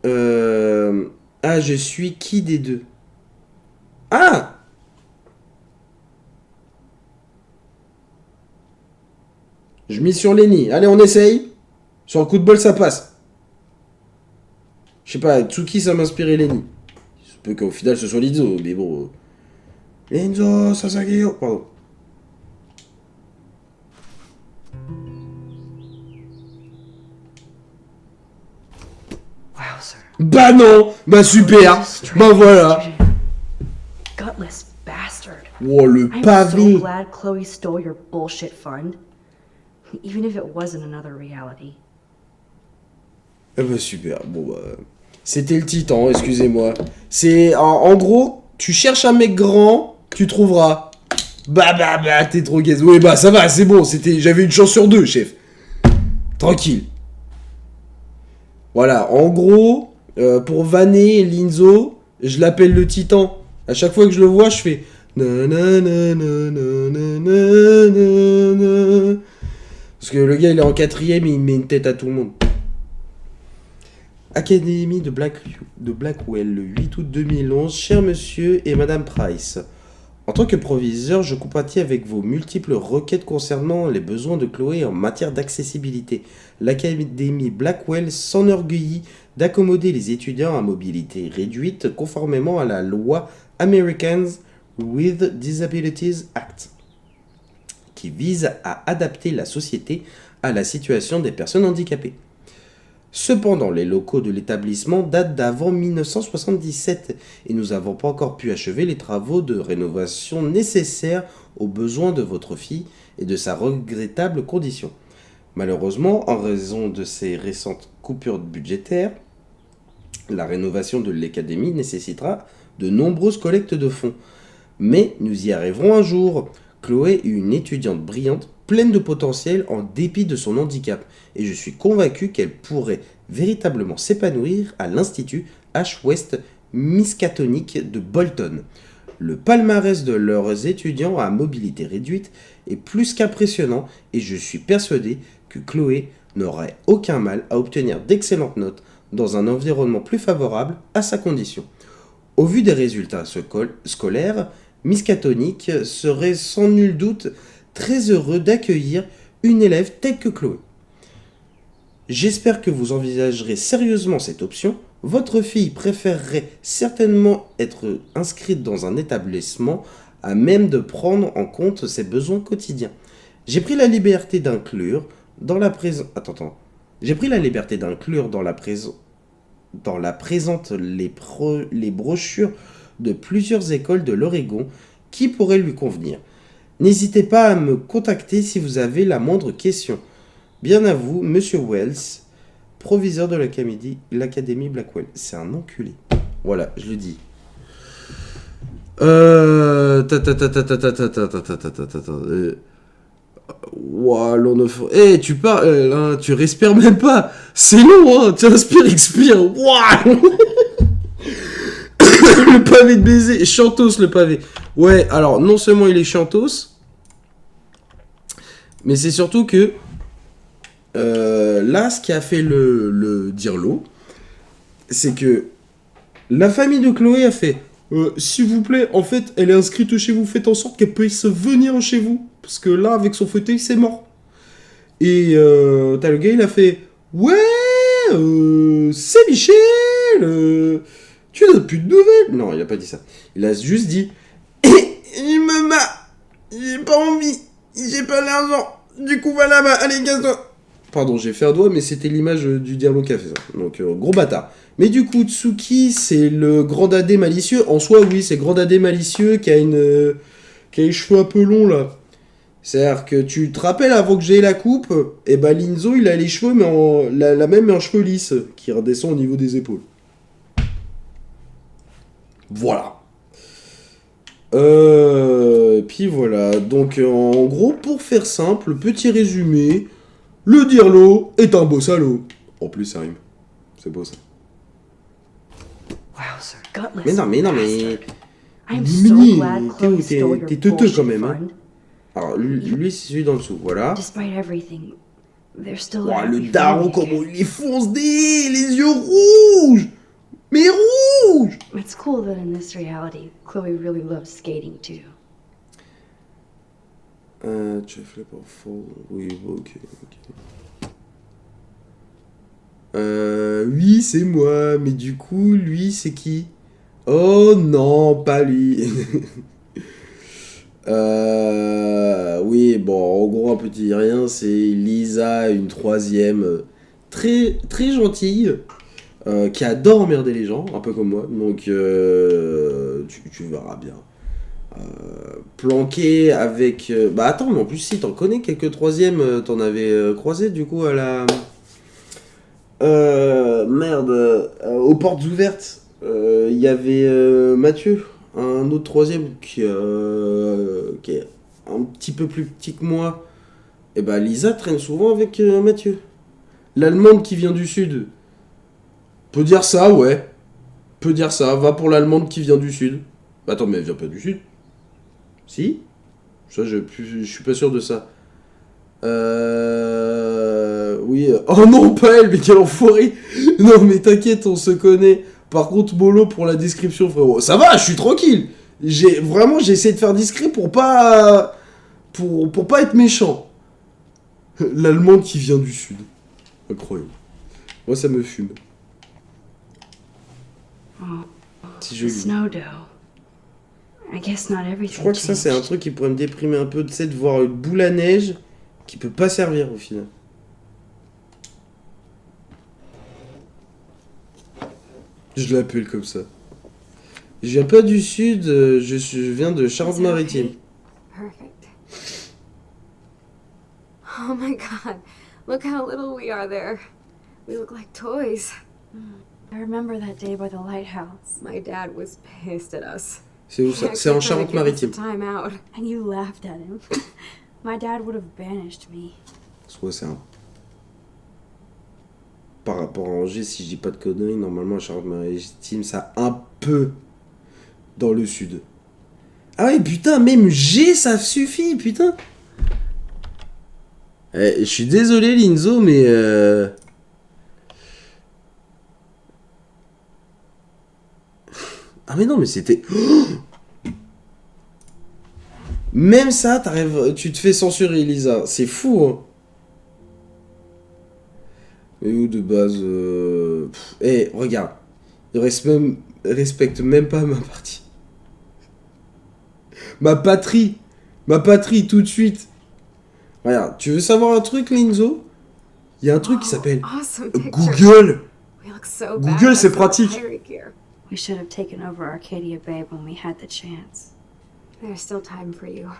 [SPEAKER 1] Ah, je suis qui des deux? Ah! Je mise sur Lenny. Allez, on essaye. Sur un coup de bol, ça passe. Je sais pas, Tsuki, ça m'a inspiré Lenny. Il se peut qu'au final, ce soit Linzo, mais bon. Linzo, Sasaki, pardon.
[SPEAKER 3] Wow, sir.
[SPEAKER 1] Bah non! Bah super! Bah voilà!
[SPEAKER 3] Gutless bastard.
[SPEAKER 1] Oh, le
[SPEAKER 3] I'm
[SPEAKER 1] pavé!
[SPEAKER 3] so glad Chloe stole your bullshit fund. Even if it wasn't another reality.
[SPEAKER 1] Eh bah super, bon bah... C'était le titan, excusez-moi. C'est... En gros, tu cherches un mec grand, tu trouveras. Bah, t'es trop gaze. Oui, bah ça va, c'est bon, c'était... J'avais une chance sur deux, chef. Tranquille. Voilà, en gros, pour vanner Linzo, je l'appelle le Titan. À chaque fois que je le vois, je fais... Parce que le gars, il est en 4ème et il met une tête à tout le monde. Académie de Blackwell, le 8 août 2011. Cher monsieur et madame Price, en tant que proviseur, je compatis avec vos multiples requêtes concernant les besoins de Chloé en matière d'accessibilité. L'Académie Blackwell s'enorgueillit d'accommoder les étudiants à mobilité réduite conformément à la loi Americans with Disabilities Act, qui vise à adapter la société à la situation des personnes handicapées. Cependant, les locaux de l'établissement datent d'avant 1977 et nous n'avons pas encore pu achever les travaux de rénovation nécessaires aux besoins de votre fille et de sa regrettable condition. Malheureusement, en raison de ces récentes coupures budgétaires, la rénovation de l'académie nécessitera de nombreuses collectes de fonds. Mais nous y arriverons un jour. Chloé est une étudiante brillante, pleine de potentiel en dépit de son handicap, et je suis convaincu qu'elle pourrait véritablement s'épanouir à l'Institut H. West Miskatonic de Bolton. Le palmarès de leurs étudiants à mobilité réduite est plus qu'impressionnant, et je suis persuadé que Chloé n'aurait aucun mal à obtenir d'excellentes notes dans un environnement plus favorable à sa condition. Au vu des résultats scolaires, Miskatonic serait sans nul doute très heureux d'accueillir une élève telle que Chloé. J'espère que vous envisagerez sérieusement cette option. Votre fille préférerait certainement être inscrite dans un établissement à même de prendre en compte ses besoins quotidiens. J'ai pris la liberté d'inclure dans la présente les brochures de plusieurs écoles de l'Oregon qui pourraient lui convenir. N'hésitez pas à me contacter si vous avez la moindre question. Bien à vous, Monsieur Wells, proviseur de l'Académie Blackwell. C'est un enculé. Voilà, je le dis. Tu parles, tu respires même pas. C'est long, hein. Tu inspires, expires. Le pavé de baiser. Chantos, le pavé. Ouais, alors, non seulement il est chantos, mais c'est surtout que là, ce qui a fait le dirlo, c'est que la famille de Chloé a fait s'il vous plaît, en fait, elle est inscrite chez vous, faites en sorte qu'elle puisse venir chez vous. Parce que là, avec son fauteuil, c'est mort. Et t'as le gars, il a fait ouais, c'est Michel, tu n'as plus de nouvelles. Non, il a pas dit ça. Il a juste dit il me m'a, j'ai pas envie, j'ai pas l'argent. Du coup, voilà, allez, casse-toi. Pardon, j'ai fait un doigt, mais c'était l'image du Diablo qui a fait ça. Donc, gros bâtard. Mais du coup, Tsuki, c'est le grand dadé malicieux. En soi, oui, c'est le grand dadé malicieux qui a les cheveux un peu longs, là. C'est-à-dire que tu te rappelles, avant que j'ai la coupe, et bah Linzo, il a les cheveux, mais la même, mais en cheveux lisses, qui redescend au niveau des épaules. Voilà. Puis voilà. Donc, en gros, pour faire simple, petit résumé, le Dirlo est un beau salaud. En plus, ça rime. C'est beau, ça.
[SPEAKER 3] Wow, sir, gutless.
[SPEAKER 1] Mais non,
[SPEAKER 3] I'm so glad Chloe stole your
[SPEAKER 1] t'es teuteux quand
[SPEAKER 3] bullshit
[SPEAKER 1] même, hein.
[SPEAKER 3] fund.
[SPEAKER 1] Alors, lui, c'est celui d'en dessous, voilà.
[SPEAKER 3] Despite everything, they're still
[SPEAKER 1] Oh,
[SPEAKER 3] a
[SPEAKER 1] le
[SPEAKER 3] happy
[SPEAKER 1] daron,
[SPEAKER 3] family
[SPEAKER 1] comment
[SPEAKER 3] again.
[SPEAKER 1] il est foncé, les yeux rouges. Mais rouges.
[SPEAKER 3] It's cool that in this reality, Chloe really loves skating too.
[SPEAKER 1] Tu as fait pour faux. Oui, ok. Oui, c'est moi, mais du coup, lui, c'est qui? Oh non, pas lui. Oui, bon, en gros, un petit rien, c'est Lisa, une troisième, très, très gentille, qui adore emmerder les gens, un peu comme moi, donc tu verras bien. Planqué avec... Bah attends, mais en plus, si, t'en connais quelques troisièmes, t'en avais croisé, du coup, à la... aux portes ouvertes, il y avait Mathieu, un autre troisième qui est un petit peu plus petit que moi. Et bah Lisa traîne souvent avec Mathieu. L'allemande qui vient du sud. Peut dire ça, ouais. Peut dire ça. Va pour l'allemande qui vient du sud. Attends, mais elle vient pas du sud. Si? Ça, je suis pas sûr de ça. Oui. Oh non, pas elle, mais quel enfoiré. Non, mais t'inquiète, on se connaît. Par contre, mollo pour la description, frérot. Ça va, je suis tranquille. J'ai essayé de faire discret pour pas... Pour pas être méchant. L'allemande qui vient du sud. Incroyable. Moi, ça me fume. C'est joli.
[SPEAKER 3] Snow dough. I guess not everything.
[SPEAKER 1] Je crois que ça, c'est un truc qui pourrait me déprimer un peu, tu sais, de voir une boule à neige qui peut pas servir au final. Je l'appelle comme ça. Je viens pas du sud, je viens de Charente-Maritime.
[SPEAKER 2] Perfect. Oh my god. Look how little we are there. We look like toys.
[SPEAKER 3] I remember that day by the lighthouse.
[SPEAKER 2] My dad was pissed at us.
[SPEAKER 1] C'est où ça? C'est en Charente-Maritime.
[SPEAKER 2] Time out.
[SPEAKER 3] And you laughed at him. My dad would have banished me.
[SPEAKER 1] Soit c'est un... Par rapport à Angers, si je dis pas de conneries, normalement à Charente-Maritime, ça un peu dans le sud. Ah ouais, putain, même G, ça suffit, putain. Je suis désolé, Linzo, mais... Ah mais non, mais c'était... Même ça, tu te fais censurer, Elisa. C'est fou, hein. Mais où de base... regarde. Il respecte même pas ma partie. Ma patrie, tout de suite. Regarde, tu veux savoir un truc, Linzo? Il y a un truc qui s'appelle
[SPEAKER 2] Awesome picture.
[SPEAKER 1] Google.
[SPEAKER 2] We look so
[SPEAKER 1] Google,
[SPEAKER 2] badass
[SPEAKER 1] c'est
[SPEAKER 2] in
[SPEAKER 1] pratique.
[SPEAKER 2] pirate gear.
[SPEAKER 3] We should have taken over Arcadia Bay when we had the chance.
[SPEAKER 2] There's still time for you.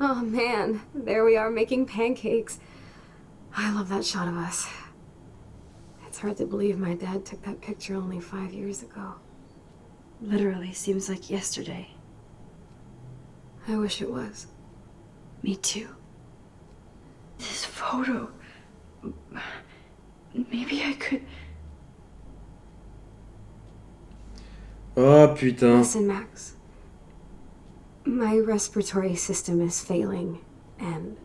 [SPEAKER 2] Oh man, there we are making pancakes. I love that shot of us. It's hard to believe my dad took that picture only 5 years ago.
[SPEAKER 3] Literally seems like yesterday.
[SPEAKER 2] I wish it was.
[SPEAKER 3] Me too. This photo. Maybe I could.
[SPEAKER 1] Oh putain.
[SPEAKER 2] Listen, Max. My respiratory system is failing, and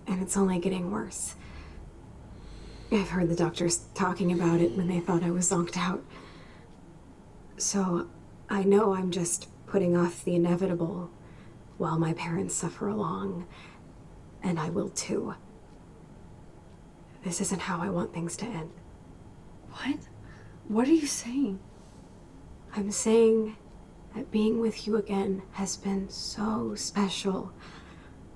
[SPEAKER 2] it's only getting worse. I've heard the doctors talking about it when they thought I was zonked out. So I know I'm just putting off the inevitable while my parents suffer along, and I will too. This isn't how I want things to end.
[SPEAKER 3] What? What are you saying?
[SPEAKER 2] I'm saying that being with you again has been so special.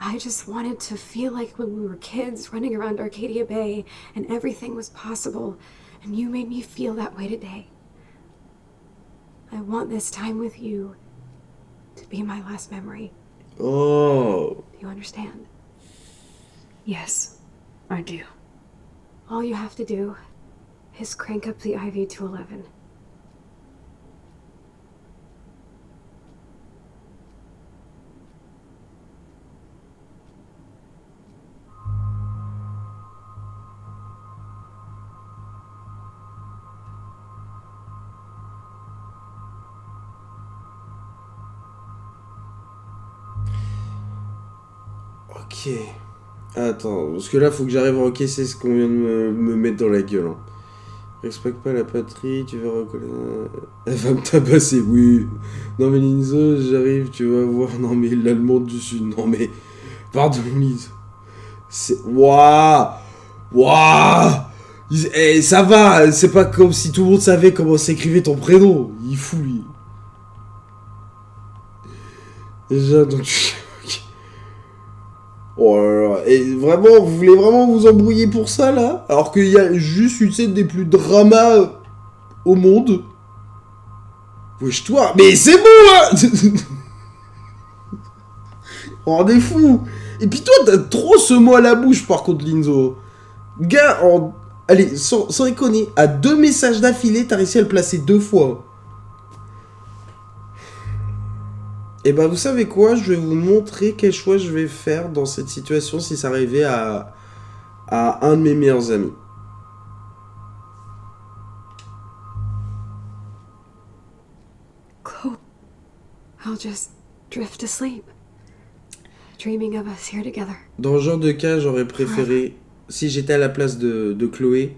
[SPEAKER 2] I just wanted to feel like when we were kids running around Arcadia Bay and everything was possible, and you made me feel that way today. I want this time with you to be my last memory.
[SPEAKER 1] Oh.
[SPEAKER 2] Do you understand?
[SPEAKER 3] Yes, I do.
[SPEAKER 2] All you have to do is crank up the IV to 11.
[SPEAKER 1] Ok. Attends, parce que là, faut que j'arrive à encaisser ce qu'on vient de me mettre dans la gueule. Hein. Respecte pas la patrie, tu vas reconnaître... Elle va me tabasser, oui. Non mais Linzo, j'arrive, tu vas voir. Non mais l'Allemande du Sud, non mais... Pardon, Linzo. C'est... Waouh. Ça va, c'est pas comme si tout le monde savait comment s'écrivait ton prénom. Il est fou, lui. Déjà, donc... Oh là là, et vraiment, vous voulez vraiment vous embrouiller pour ça, là? Alors qu'il y a juste une scène des plus dramas au monde. Wesh toi, mais c'est bon, hein. Oh, des fous. Et puis toi, t'as trop ce mot à la bouche, par contre, Linzo. Gars, allez, sans déconner, à 2 messages d'affilée, t'as réussi à le placer 2 fois. Et bah vous savez quoi, je vais vous montrer quel choix je vais faire dans cette situation si ça arrivait à un de mes meilleurs amis.
[SPEAKER 2] Chloe, I'll just drift asleep, dreaming of us here together.
[SPEAKER 1] Dans ce genre de cas, j'aurais préféré, si j'étais à la place de Chloé,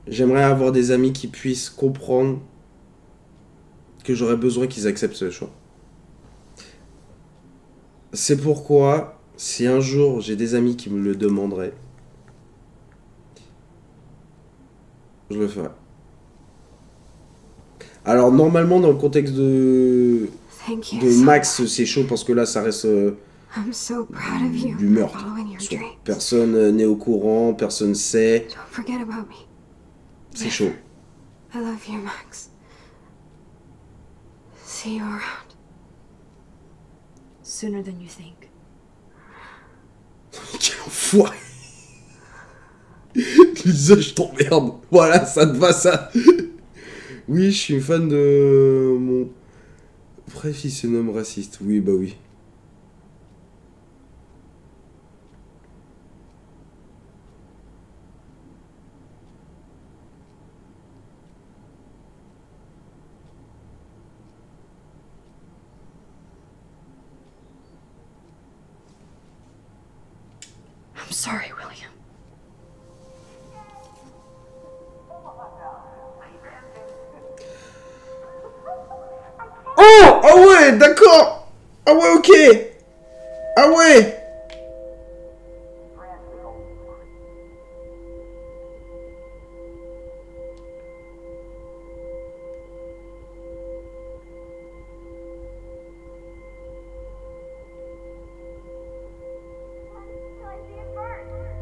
[SPEAKER 1] j'aimerais avoir des amis qui puissent comprendre que j'aurais besoin qu'ils acceptent ce choix. C'est pourquoi, si un jour j'ai des amis qui me le demanderaient, je le ferai. Alors normalement dans le contexte
[SPEAKER 2] Thank you
[SPEAKER 1] de
[SPEAKER 2] so
[SPEAKER 1] Max,
[SPEAKER 2] much.
[SPEAKER 1] c'est chaud parce que là ça reste
[SPEAKER 2] I'm so proud of you
[SPEAKER 1] du
[SPEAKER 2] for
[SPEAKER 1] meurtre.
[SPEAKER 2] following your
[SPEAKER 1] Soit
[SPEAKER 2] dreams.
[SPEAKER 1] personne n'est au courant, personne sait,
[SPEAKER 2] Don't forget about me.
[SPEAKER 1] c'est chaud.
[SPEAKER 2] I love you, Max. See you around.
[SPEAKER 3] Sooner than you think.
[SPEAKER 1] Quel enfoiré. Lisa, je t'emmerde. Voilà, ça te va ça. Oui, je suis fan de mon... Bref, il se nomme raciste. Oui, bah oui.
[SPEAKER 3] I'm sorry, William.
[SPEAKER 1] Oh, ah ouais, d'accord. Ah ouais, ok. Ah ouais.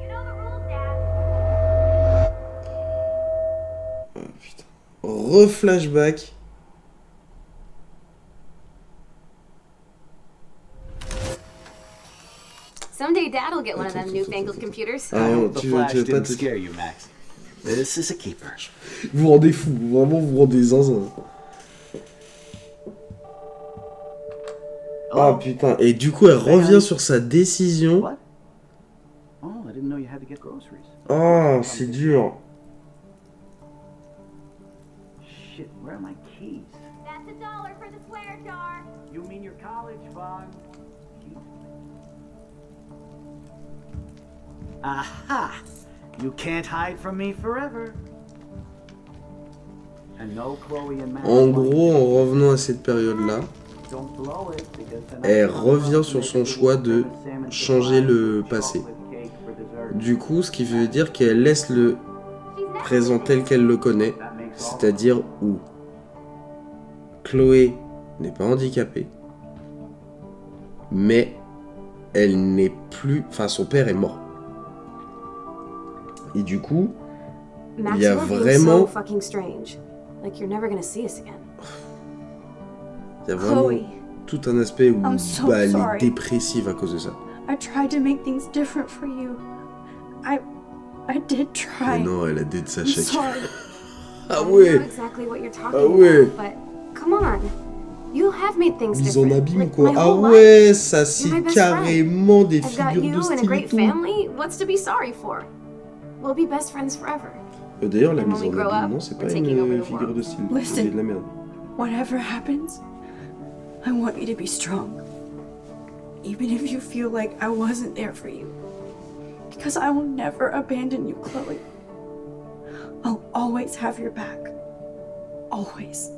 [SPEAKER 5] You know the rules, Dad.
[SPEAKER 1] Ah, putain. Reflashback.
[SPEAKER 2] Someday Dad'll get one of them newfangled computers.
[SPEAKER 1] Ah
[SPEAKER 4] I
[SPEAKER 1] non,
[SPEAKER 4] hope the
[SPEAKER 1] tu
[SPEAKER 4] flash
[SPEAKER 1] veux pas
[SPEAKER 4] didn't
[SPEAKER 1] te...
[SPEAKER 4] scare you, Max. This is a keeper.
[SPEAKER 1] Vous vous rendez fou. Vraiment, vous vous rendez zinzin. Ah putain. Et du coup, elle revient sur sa décision.
[SPEAKER 4] What? Oh, I didn't know you had to get groceries.
[SPEAKER 1] Oh, c'est dur.
[SPEAKER 4] Shit, where are my keys?
[SPEAKER 5] That's $1 for the swear jar.
[SPEAKER 4] You mean your college fund? Aha! You can't hide from me forever. And no Chloe and Max.
[SPEAKER 1] En gros, en revenant à cette période-là,
[SPEAKER 4] Don't blow it, because tonight
[SPEAKER 1] elle
[SPEAKER 4] I'm
[SPEAKER 1] revient
[SPEAKER 4] gonna
[SPEAKER 1] sur
[SPEAKER 4] make
[SPEAKER 1] son
[SPEAKER 4] a
[SPEAKER 1] choix de
[SPEAKER 4] little salmon
[SPEAKER 1] changer
[SPEAKER 4] surprise
[SPEAKER 1] le
[SPEAKER 4] with
[SPEAKER 1] passé.
[SPEAKER 4] chocolate cake for dessert.
[SPEAKER 1] Du coup, ce qui veut dire qu'elle laisse le présent tel qu'elle le connaît, c'est-à-dire où Chloé n'est pas handicapée, mais elle n'est plus... Enfin, son père est mort. Et du coup,
[SPEAKER 2] Max,
[SPEAKER 1] il y a
[SPEAKER 2] you're being
[SPEAKER 1] vraiment...
[SPEAKER 2] so fucking strange. Like you're never gonna see us again.
[SPEAKER 1] Il y a vraiment
[SPEAKER 3] Chloe,
[SPEAKER 1] tout un aspect où
[SPEAKER 3] I'm so
[SPEAKER 1] bah, elle est
[SPEAKER 3] sorry.
[SPEAKER 1] dépressive à cause de ça.
[SPEAKER 3] I tried to make things different for you. I did
[SPEAKER 1] Mais
[SPEAKER 3] try.
[SPEAKER 1] non, elle a des de sa
[SPEAKER 3] I'm
[SPEAKER 1] chèque.
[SPEAKER 3] sorry.
[SPEAKER 1] Ah
[SPEAKER 2] I don't
[SPEAKER 1] ouais.
[SPEAKER 2] know exactly what you're talking
[SPEAKER 1] Ah ouais.
[SPEAKER 2] about, but come on. You have made things
[SPEAKER 1] Mise en
[SPEAKER 2] different.
[SPEAKER 1] abîme
[SPEAKER 2] Like,
[SPEAKER 1] quoi.
[SPEAKER 2] my
[SPEAKER 1] Ah
[SPEAKER 2] whole life.
[SPEAKER 1] ouais, ça
[SPEAKER 2] You're
[SPEAKER 1] c'est
[SPEAKER 2] my best
[SPEAKER 1] carrément des
[SPEAKER 2] I've got
[SPEAKER 1] figures de
[SPEAKER 2] you and a
[SPEAKER 1] style et
[SPEAKER 2] great
[SPEAKER 1] tout.
[SPEAKER 2] family. What's to be sorry for? We'll be best friends forever.
[SPEAKER 1] D'ailleurs, la
[SPEAKER 2] And
[SPEAKER 1] mise
[SPEAKER 2] when we
[SPEAKER 1] en
[SPEAKER 2] grow
[SPEAKER 1] abîme,
[SPEAKER 2] up,
[SPEAKER 1] non, c'est
[SPEAKER 2] we're
[SPEAKER 1] pas
[SPEAKER 2] taking over
[SPEAKER 1] une
[SPEAKER 2] the
[SPEAKER 1] figure de
[SPEAKER 2] world.
[SPEAKER 1] style.
[SPEAKER 3] Listen.
[SPEAKER 1] C'est de la merde.
[SPEAKER 3] Whatever happens, I want you to be strong. Even if you feel like I wasn't there for you. Because I will never abandon you, Chloe. I'll always have your back. Always.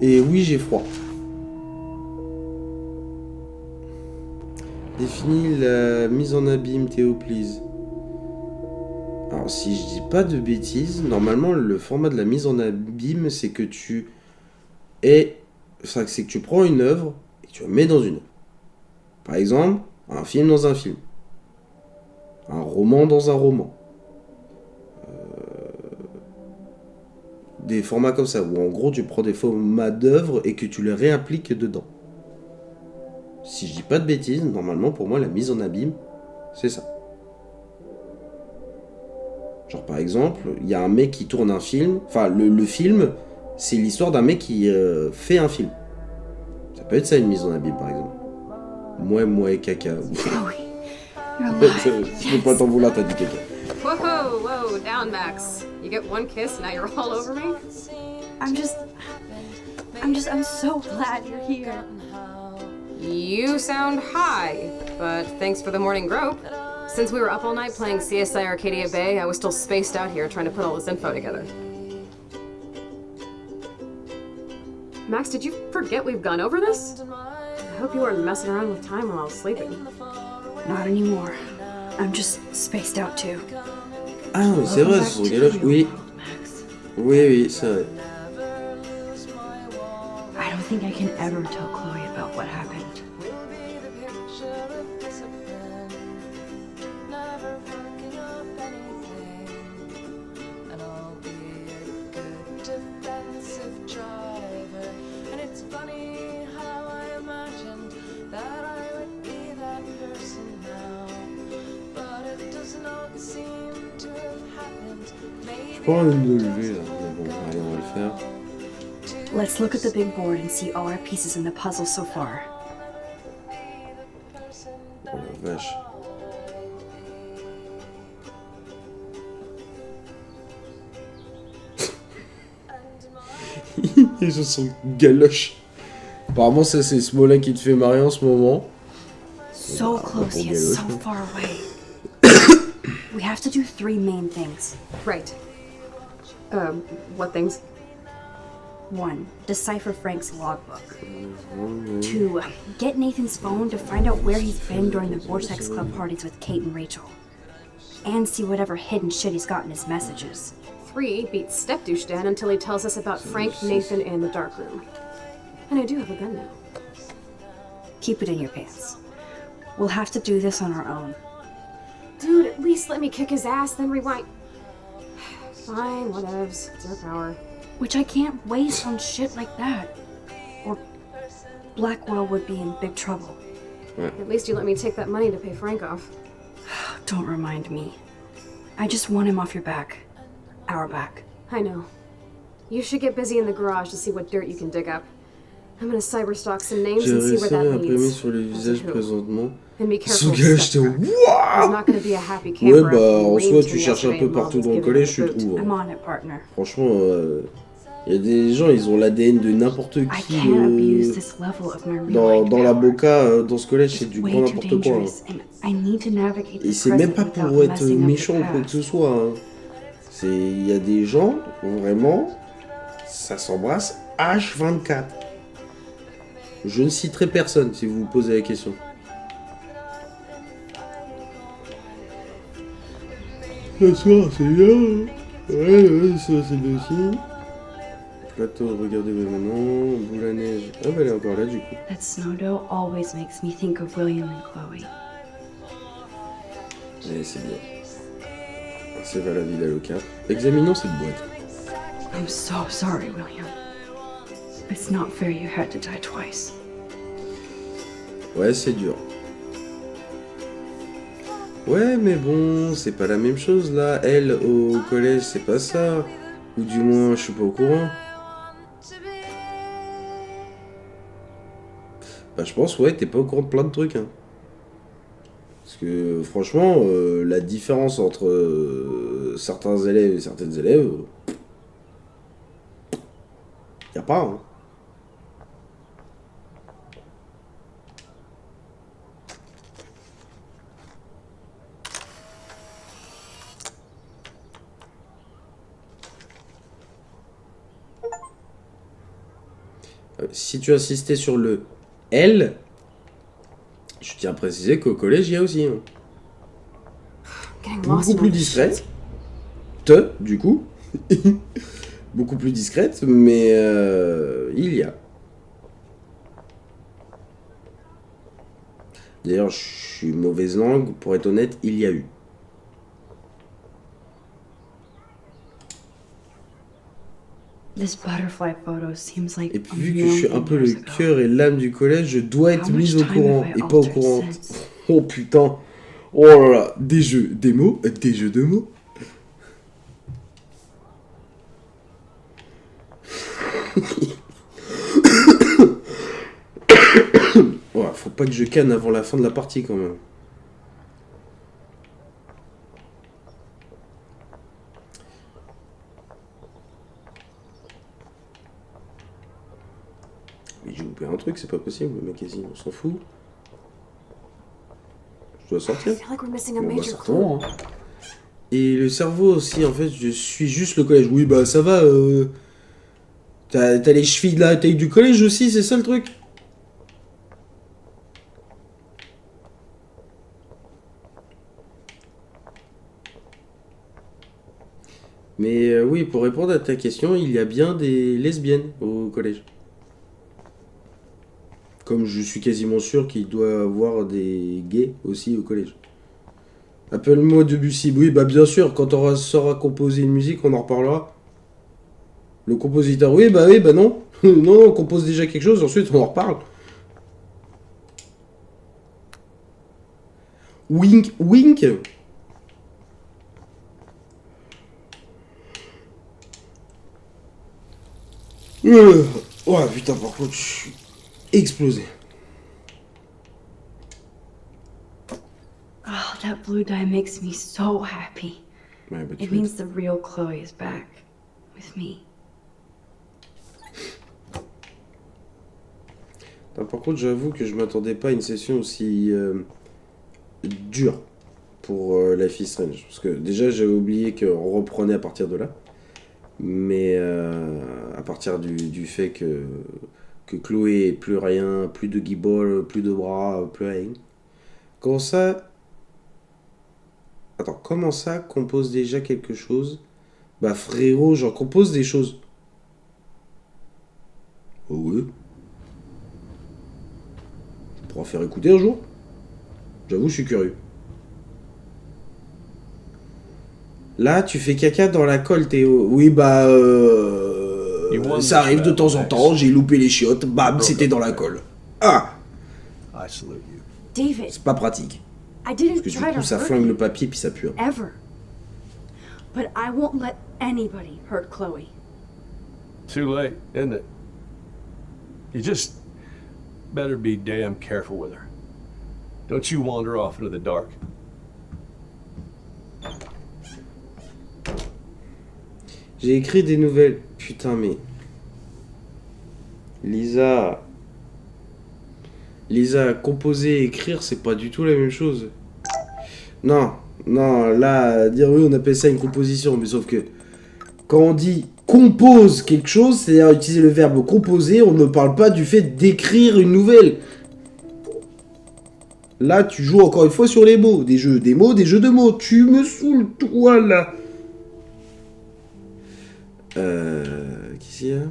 [SPEAKER 1] Et oui, j'ai froid. Définis la mise en abîme, Théo, please. Alors, si je dis pas de bêtises, normalement, le format de la mise en abîme, c'est que c'est que tu prends une œuvre et tu la mets dans une œuvre. Par exemple, un film dans un film. Un roman dans un roman. Des formats comme ça, où en gros, tu prends des formats d'œuvres et que tu les réappliques dedans. Si je dis pas de bêtises, normalement, pour moi, la mise en abîme, c'est ça. Genre par exemple, il y a un mec qui tourne un film. Enfin, le film, c'est l'histoire d'un mec qui fait un film. Ça peut être ça une mise en abîme par exemple. Moi et caca.
[SPEAKER 3] Chloe, you're
[SPEAKER 1] Je
[SPEAKER 3] alive.
[SPEAKER 1] peux pas t'en vouloir, t'as dit caca.
[SPEAKER 2] Whoa, down, Max. You get one kiss, now you're all over me?
[SPEAKER 3] I'm so glad you're here.
[SPEAKER 2] You sound high, but thanks for the morning grope. Since we were up all night playing CSI Arcadia Bay, I was still spaced out here trying to put all this info together. Max, did you forget we've gone over this? I hope you weren't messing around with time while I was sleeping.
[SPEAKER 3] Not anymore. I'm just spaced out too.
[SPEAKER 1] Ah non, mais c'est vrai, ce sont galoches. Oui,
[SPEAKER 3] Max.
[SPEAKER 1] oui, c'est vrai.
[SPEAKER 3] I don't think I can ever tell Chloe about what happened.
[SPEAKER 1] Je pas envie de me lever là, mais bon, allez, on va le faire.
[SPEAKER 3] Let's look at the big board and see all our pieces in the puzzle so far.
[SPEAKER 1] Oh la vache. Ils se sont galoches. Apparemment, ça c'est ce mot-là qui te fait marrer en ce moment.
[SPEAKER 3] So close yet so far away. We have to do 3 main things.
[SPEAKER 2] Right. What things?
[SPEAKER 3] 1. Decipher Frank's logbook. 2. Get Nathan's phone to find out where he's been during the Vortex Club parties with Kate and Rachel. And see whatever hidden shit he's got in his messages.
[SPEAKER 2] 3, beat Step Douche Dan until he tells us about Frank, Nathan, and the dark room. And I do have a gun now.
[SPEAKER 3] Keep it in your pants. We'll have to do this on our own.
[SPEAKER 2] Dude, at least let me kick his ass, then rewind. Fine, whatevs. It's your power.
[SPEAKER 3] Which I can't waste on shit like that. Or Blackwell would be in big trouble.
[SPEAKER 2] At least you let me take that money to pay Frank off.
[SPEAKER 3] Don't remind me. I just want him off your back. Our back.
[SPEAKER 2] I know. You should get busy in the garage to see what dirt you can dig up. I'm gonna cyberstalk some names
[SPEAKER 1] J'ai
[SPEAKER 2] and see
[SPEAKER 1] réussi
[SPEAKER 2] where
[SPEAKER 1] à
[SPEAKER 2] that
[SPEAKER 1] imprimer
[SPEAKER 2] leads.
[SPEAKER 1] sur les visages
[SPEAKER 2] Who.
[SPEAKER 1] présentement.
[SPEAKER 2] And be
[SPEAKER 1] Sous
[SPEAKER 2] careful.
[SPEAKER 1] galoche,
[SPEAKER 2] Step
[SPEAKER 1] j'étais
[SPEAKER 2] There's
[SPEAKER 1] waouh.
[SPEAKER 2] not gonna be a happy
[SPEAKER 1] Ouais,
[SPEAKER 2] camper
[SPEAKER 1] bah
[SPEAKER 2] after
[SPEAKER 1] en
[SPEAKER 2] the
[SPEAKER 1] soi,
[SPEAKER 2] rain
[SPEAKER 1] tu cherches un
[SPEAKER 2] yesterday
[SPEAKER 1] peu
[SPEAKER 2] and
[SPEAKER 1] partout
[SPEAKER 2] Mom
[SPEAKER 1] dans
[SPEAKER 2] was
[SPEAKER 1] le
[SPEAKER 2] giving
[SPEAKER 1] collège,
[SPEAKER 2] him
[SPEAKER 1] je
[SPEAKER 2] a boot.
[SPEAKER 1] trouve.
[SPEAKER 3] I'm on it, partner.
[SPEAKER 1] Franchement, il y a des gens, ils ont l'ADN de n'importe
[SPEAKER 3] I
[SPEAKER 1] qui
[SPEAKER 3] can't abuse this level of my real life
[SPEAKER 1] dans la
[SPEAKER 3] power.
[SPEAKER 1] boca, dans ce collège, c'est
[SPEAKER 3] It's
[SPEAKER 1] du
[SPEAKER 3] way
[SPEAKER 1] grand
[SPEAKER 3] too
[SPEAKER 1] n'importe quoi. Hein.
[SPEAKER 3] dangerous, and I need to navigate
[SPEAKER 1] Et
[SPEAKER 3] the
[SPEAKER 1] c'est même
[SPEAKER 3] present
[SPEAKER 1] pas pour
[SPEAKER 3] without
[SPEAKER 1] être
[SPEAKER 3] messing up
[SPEAKER 1] méchant ou
[SPEAKER 3] the
[SPEAKER 1] quoi que ce
[SPEAKER 3] past.
[SPEAKER 1] soit. Hein. Il y a des gens, vraiment, ça s'embrasse H24. Je ne citerai personne si vous vous posez la question. Ce soir, c'est bien. Ouais, ça c'est bien aussi. Plateau, regardez maintenant. Boule à neige. Ah bah elle est encore là du coup.
[SPEAKER 3] That snow dough always makes me think of William and Chloe.
[SPEAKER 1] Allez, c'est bien. C'est vers la Villa Loca. Examinons cette boîte.
[SPEAKER 3] I'm so sorry, William. It's not fair you had to die twice.
[SPEAKER 1] Ouais, c'est dur. Ouais, mais bon, c'est pas la même chose là. Elle, au collège, c'est pas ça. Ou du moins, je suis pas au courant. Bah, je pense, ouais, t'es pas au courant de plein de trucs. Hein. Parce que, franchement, la différence entre certains élèves et certaines élèves, y a pas, hein. Si tu insistais sur le L, je tiens à préciser qu'au collège, il y a aussi. Hein.
[SPEAKER 2] Getting lost
[SPEAKER 1] Beaucoup
[SPEAKER 2] in
[SPEAKER 1] plus
[SPEAKER 2] all this
[SPEAKER 1] discrète.
[SPEAKER 2] shit.
[SPEAKER 1] Du coup. Beaucoup plus discrète, mais il y a. D'ailleurs, je suis mauvaise langue, pour être honnête, il y a eu.
[SPEAKER 3] This butterfly photo seems like
[SPEAKER 1] Et
[SPEAKER 3] a
[SPEAKER 1] puis vu que je suis un
[SPEAKER 3] million
[SPEAKER 1] peu le
[SPEAKER 3] years ago.
[SPEAKER 1] cœur et l'âme du collège, je dois être
[SPEAKER 3] How much
[SPEAKER 1] mise au
[SPEAKER 3] time
[SPEAKER 1] courant
[SPEAKER 3] have I
[SPEAKER 1] et pas au
[SPEAKER 3] altered
[SPEAKER 1] courant.
[SPEAKER 3] since?
[SPEAKER 1] Oh putain. Oh là là. Des jeux, des mots, des jeux de mots. Ouais, faut pas que je canne avant la fin de la partie quand même. Mais j'ai loupé un truc, c'est pas possible, le mec ici, on s'en fout. Je dois
[SPEAKER 2] I
[SPEAKER 1] sortir.
[SPEAKER 2] feel like we're missing a
[SPEAKER 1] Bon, bah,
[SPEAKER 2] major clue.
[SPEAKER 1] sortons, hein. Et le cerveau aussi, en fait, je suis juste le collège. Oui, bah ça va. T'as les chevilles de la taille du collège aussi, c'est ça le truc. Mais oui, pour répondre à ta question, il y a bien des lesbiennes au collège. Comme je suis quasiment sûr qu'il doit y avoir des gays aussi au collège. Appelle-moi Debussy. Oui, bah bien sûr, quand on saura composer une musique, on en reparlera. Le compositeur, oui, bah non. Non, on compose déjà quelque chose, ensuite on en reparle. Wink, wink. Oh putain, par contre, je suis explosé.
[SPEAKER 3] Oh, that blue dye makes me so happy.
[SPEAKER 1] Ouais, bah,
[SPEAKER 3] It means the real Chloe is back with me.
[SPEAKER 1] Non, par contre, j'avoue que je m'attendais pas à une session aussi dure pour Life is Strange. Parce que déjà, j'avais oublié qu'on reprenait à partir de là. Mais à partir du fait que Chloé ait plus rien, plus de guibole, plus de bras, plus rien. Comment ça... Attends, comment ça compose déjà quelque chose? Bah frérot, j'en compose des choses. Oh ouais. Je pourrais en faire écouter un jour. J'avoue, je suis curieux. Là, tu fais caca dans la colle, Théo. Oui, bah... ça arrive de temps en temps, j'ai loupé les chiottes, bam, c'était dans la colle. Ah,
[SPEAKER 4] I salute you.
[SPEAKER 3] David,
[SPEAKER 1] c'est pas pratique.
[SPEAKER 3] I didn't
[SPEAKER 1] Parce que du
[SPEAKER 3] try
[SPEAKER 1] coup,
[SPEAKER 3] to
[SPEAKER 1] ça
[SPEAKER 3] hurt
[SPEAKER 1] flingue
[SPEAKER 3] you
[SPEAKER 1] le papier puis ça pue. Hein.
[SPEAKER 3] ever. But I won't let anybody hurt Chloe.
[SPEAKER 6] Too late, isn't it? You just better be damn careful with her. Don't you wander off into the dark.
[SPEAKER 1] J'ai écrit des nouvelles. Putain, mais... Lisa, composer et écrire, c'est pas du tout la même chose. Non, là, dire oui, on appelle ça une composition, mais sauf que quand on dit compose quelque chose, c'est-à-dire utiliser le verbe composer, on ne parle pas du fait d'écrire une nouvelle. Là, tu joues encore une fois sur les mots, des jeux de mots. Tu me saoules, toi, là. Qu'est-ce qu'il y a?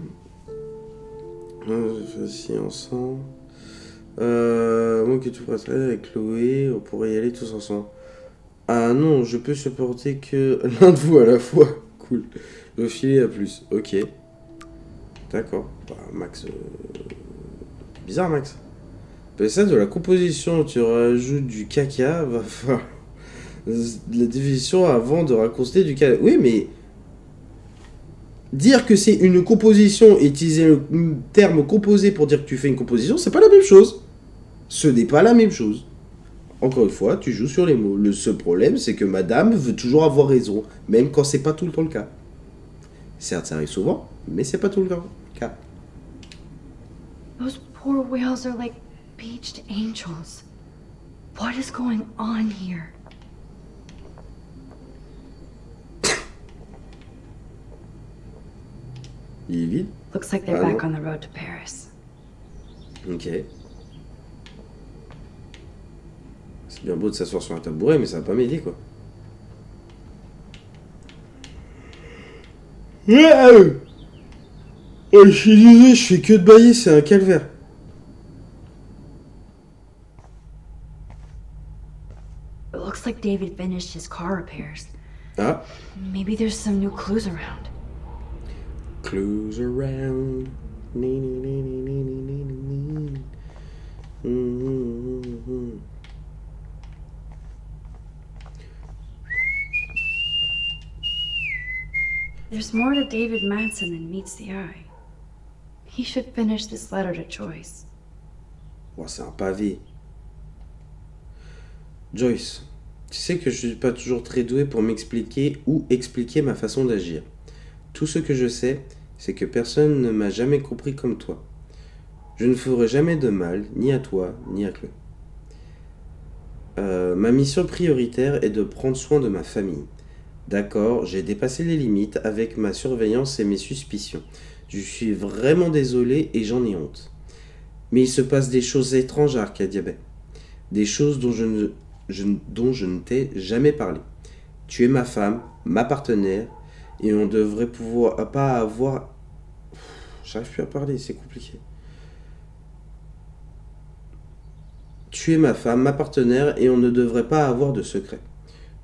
[SPEAKER 1] Facile ensemble. Moi que tu pourrais travailler avec Chloé, on pourrait y aller tous ensemble. Ah non, je peux supporter que l'un de vous à la fois. Cool. Le filet à plus. Ok. D'accord. Bah, Max. Bizarre, Max. Ben, ça, de la composition, tu rajoutes du caca, va falloir. La définition avant de raconter du caca. Oui, mais. Dire que c'est une composition et utiliser le terme composé pour dire que tu fais une composition, c'est pas la même chose. Ce n'est pas la même chose. Encore une fois, tu joues sur les mots. Le seul problème, c'est que madame veut toujours avoir raison, même quand c'est pas tout le temps le cas. Certes, ça arrive souvent, mais c'est pas tout le temps le cas.
[SPEAKER 3] Those poor whales are like beached angels. What is going on here?
[SPEAKER 1] Il est vide.
[SPEAKER 3] Looks like they're
[SPEAKER 1] Ah,
[SPEAKER 3] back
[SPEAKER 1] non.
[SPEAKER 3] on the road to Paris.
[SPEAKER 1] Ok. C'est bien beau de s'asseoir sur un tabouret, mais ça va pas m'aider, quoi. Oh, je suis désolé, je fais que de bailler, c'est un calvaire.
[SPEAKER 3] It looks like David finished his car repairs.
[SPEAKER 1] Ah.
[SPEAKER 3] Maybe there's some new clues around.
[SPEAKER 1] Clues around. Ni, ni, ni, ni, ni, ni, ni, ni. Mhm.
[SPEAKER 3] There's more to David Madsen than meets the eye. He should finish this letter to Joyce.
[SPEAKER 1] Oh, c'est un pavé. Joyce, tu sais que je suis pas toujours très doué pour m'expliquer ou expliquer ma façon d'agir. Tout ce que je sais, c'est que personne ne m'a jamais compris comme toi. Je ne ferai jamais de mal, ni à toi, ni à Chloé. Ma mission prioritaire est de prendre soin de ma famille. D'accord, j'ai dépassé les limites avec ma surveillance et mes suspicions. Je suis vraiment désolé et j'en ai honte. Mais il se passe des choses étranges à Arcadia Bay. Des choses dont je ne t'ai jamais parlé. Tu es ma femme, ma partenaire, et on devrait pouvoir pas avoir... J'arrive plus à parler, c'est compliqué. Tu es ma femme, ma partenaire, et on ne devrait pas avoir de secret.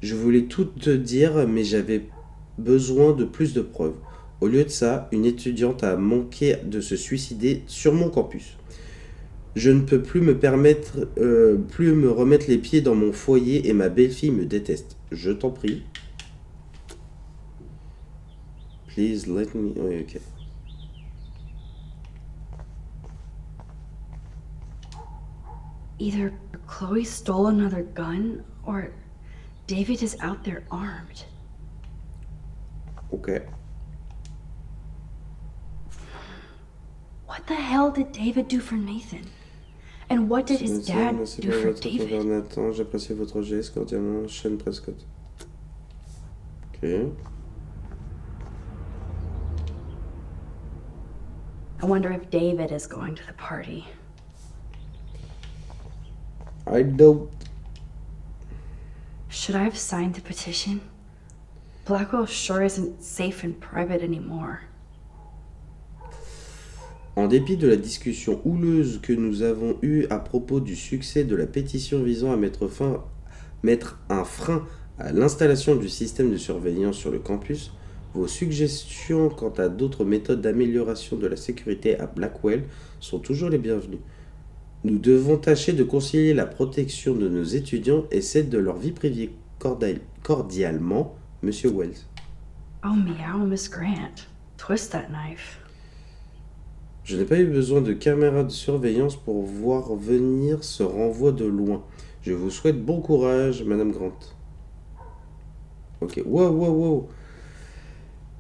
[SPEAKER 1] Je voulais tout te dire, mais j'avais besoin de plus de preuves. Au lieu de ça, une étudiante a manqué de se suicider sur mon campus. Je ne peux plus me permettre, plus me remettre les pieds dans mon foyer et ma belle-fille me déteste. Je t'en prie. Please let me... Oui, ok.
[SPEAKER 3] Either Chloe stole another gun, or David is out there armed.
[SPEAKER 1] Ok.
[SPEAKER 3] What the hell did David do for Nathan? And what did his dad
[SPEAKER 1] Merci
[SPEAKER 3] do
[SPEAKER 1] pour
[SPEAKER 3] for
[SPEAKER 1] votre faveur,
[SPEAKER 3] David?
[SPEAKER 1] Nathan. J'apprécie votre geste, cordialement, Sean Prescott. Ok.
[SPEAKER 3] I wonder if David is going to the party.
[SPEAKER 1] I don't...
[SPEAKER 3] Should I have signed the petition? Blackwell sure isn't safe and private anymore.
[SPEAKER 1] En dépit de la discussion houleuse que nous avons eue à propos du succès de la pétition visant à mettre un frein à l'installation du système de surveillance sur le campus, vos suggestions quant à d'autres méthodes d'amélioration de la sécurité à Blackwell sont toujours les bienvenues. Nous devons tâcher de concilier la protection de nos étudiants et celle de leur vie privée cordialement, Monsieur Wells.
[SPEAKER 3] Oh meow, Miss Grant. Twist that knife.
[SPEAKER 1] Je n'ai pas eu besoin de caméras de surveillance pour voir venir ce renvoi de loin. Je vous souhaite bon courage, Madame Grant. Ok, wow.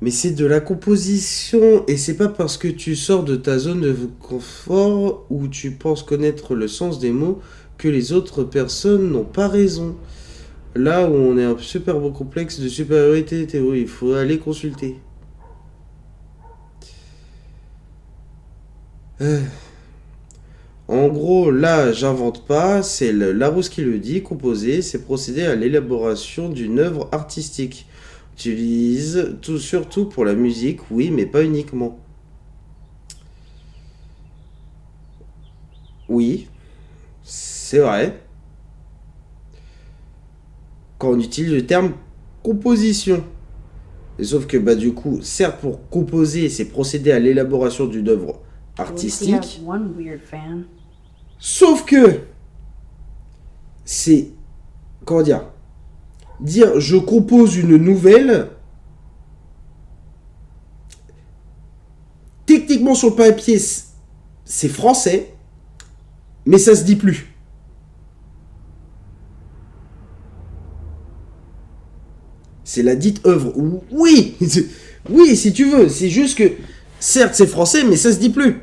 [SPEAKER 1] Mais c'est de la composition, et c'est pas parce que tu sors de ta zone de confort où tu penses connaître le sens des mots que les autres personnes n'ont pas raison. Là où on est un super beau complexe de supériorité, Théo, il faut aller consulter. En gros, là, j'invente pas, c'est Larousse qui le dit, composer, c'est procéder à l'élaboration d'une œuvre artistique. Utilise tout, surtout pour la musique, oui, mais pas uniquement. Oui, c'est vrai. Quand on utilise le terme composition. Et sauf que, du coup, certes, pour composer, c'est procéder à l'élaboration d'une œuvre artistique.
[SPEAKER 3] One weird fan.
[SPEAKER 1] Sauf que, c'est, comment dire je compose une nouvelle, techniquement sur le papier, c'est français, mais ça se dit plus. C'est la dite œuvre. Oui, oui, si tu veux. C'est juste que, certes, c'est français, mais ça se dit plus.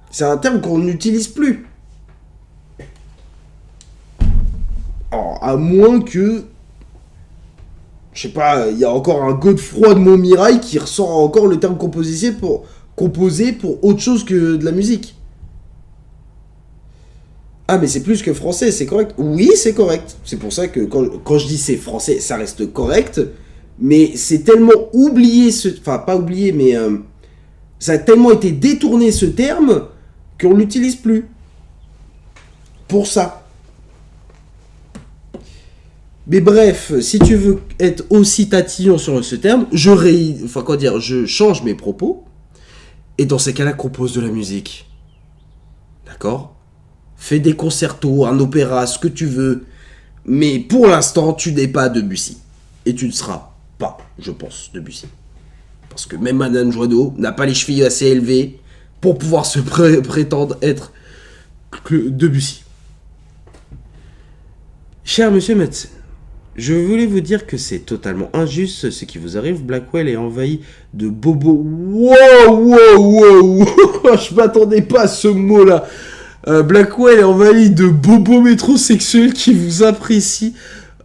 [SPEAKER 1] C'est un terme qu'on n'utilise plus. Alors, à moins que, je sais pas, il y a encore un Godefroy de Montmirail qui ressort encore le terme composer pour autre chose que de la musique. Ah, mais c'est plus que français, c'est correct. Oui, c'est correct. C'est pour ça que quand je dis c'est français, ça reste correct. Mais c'est tellement oublié ce... Enfin, pas oublié, mais... ça a tellement été détourné ce terme qu'on l'utilise plus. Pour ça. Mais bref, si tu veux être aussi tatillon sur ce terme, je change mes propos. Et dans ces cas-là, compose de la musique. D'accord ? Fais des concertos, un opéra, ce que tu veux. Mais pour l'instant, tu n'es pas Debussy. Et tu ne seras pas, je pense, Debussy. Parce que même Madame Joanneau n'a pas les chevilles assez élevées pour pouvoir se prétendre être Debussy. Cher monsieur médecin, je voulais vous dire que c'est totalement injuste ce qui vous arrive. Blackwell est envahi de bobos. Wow. Je m'attendais pas à ce mot-là. Blackwell est envahi de bobos métrosexuels qui vous apprécient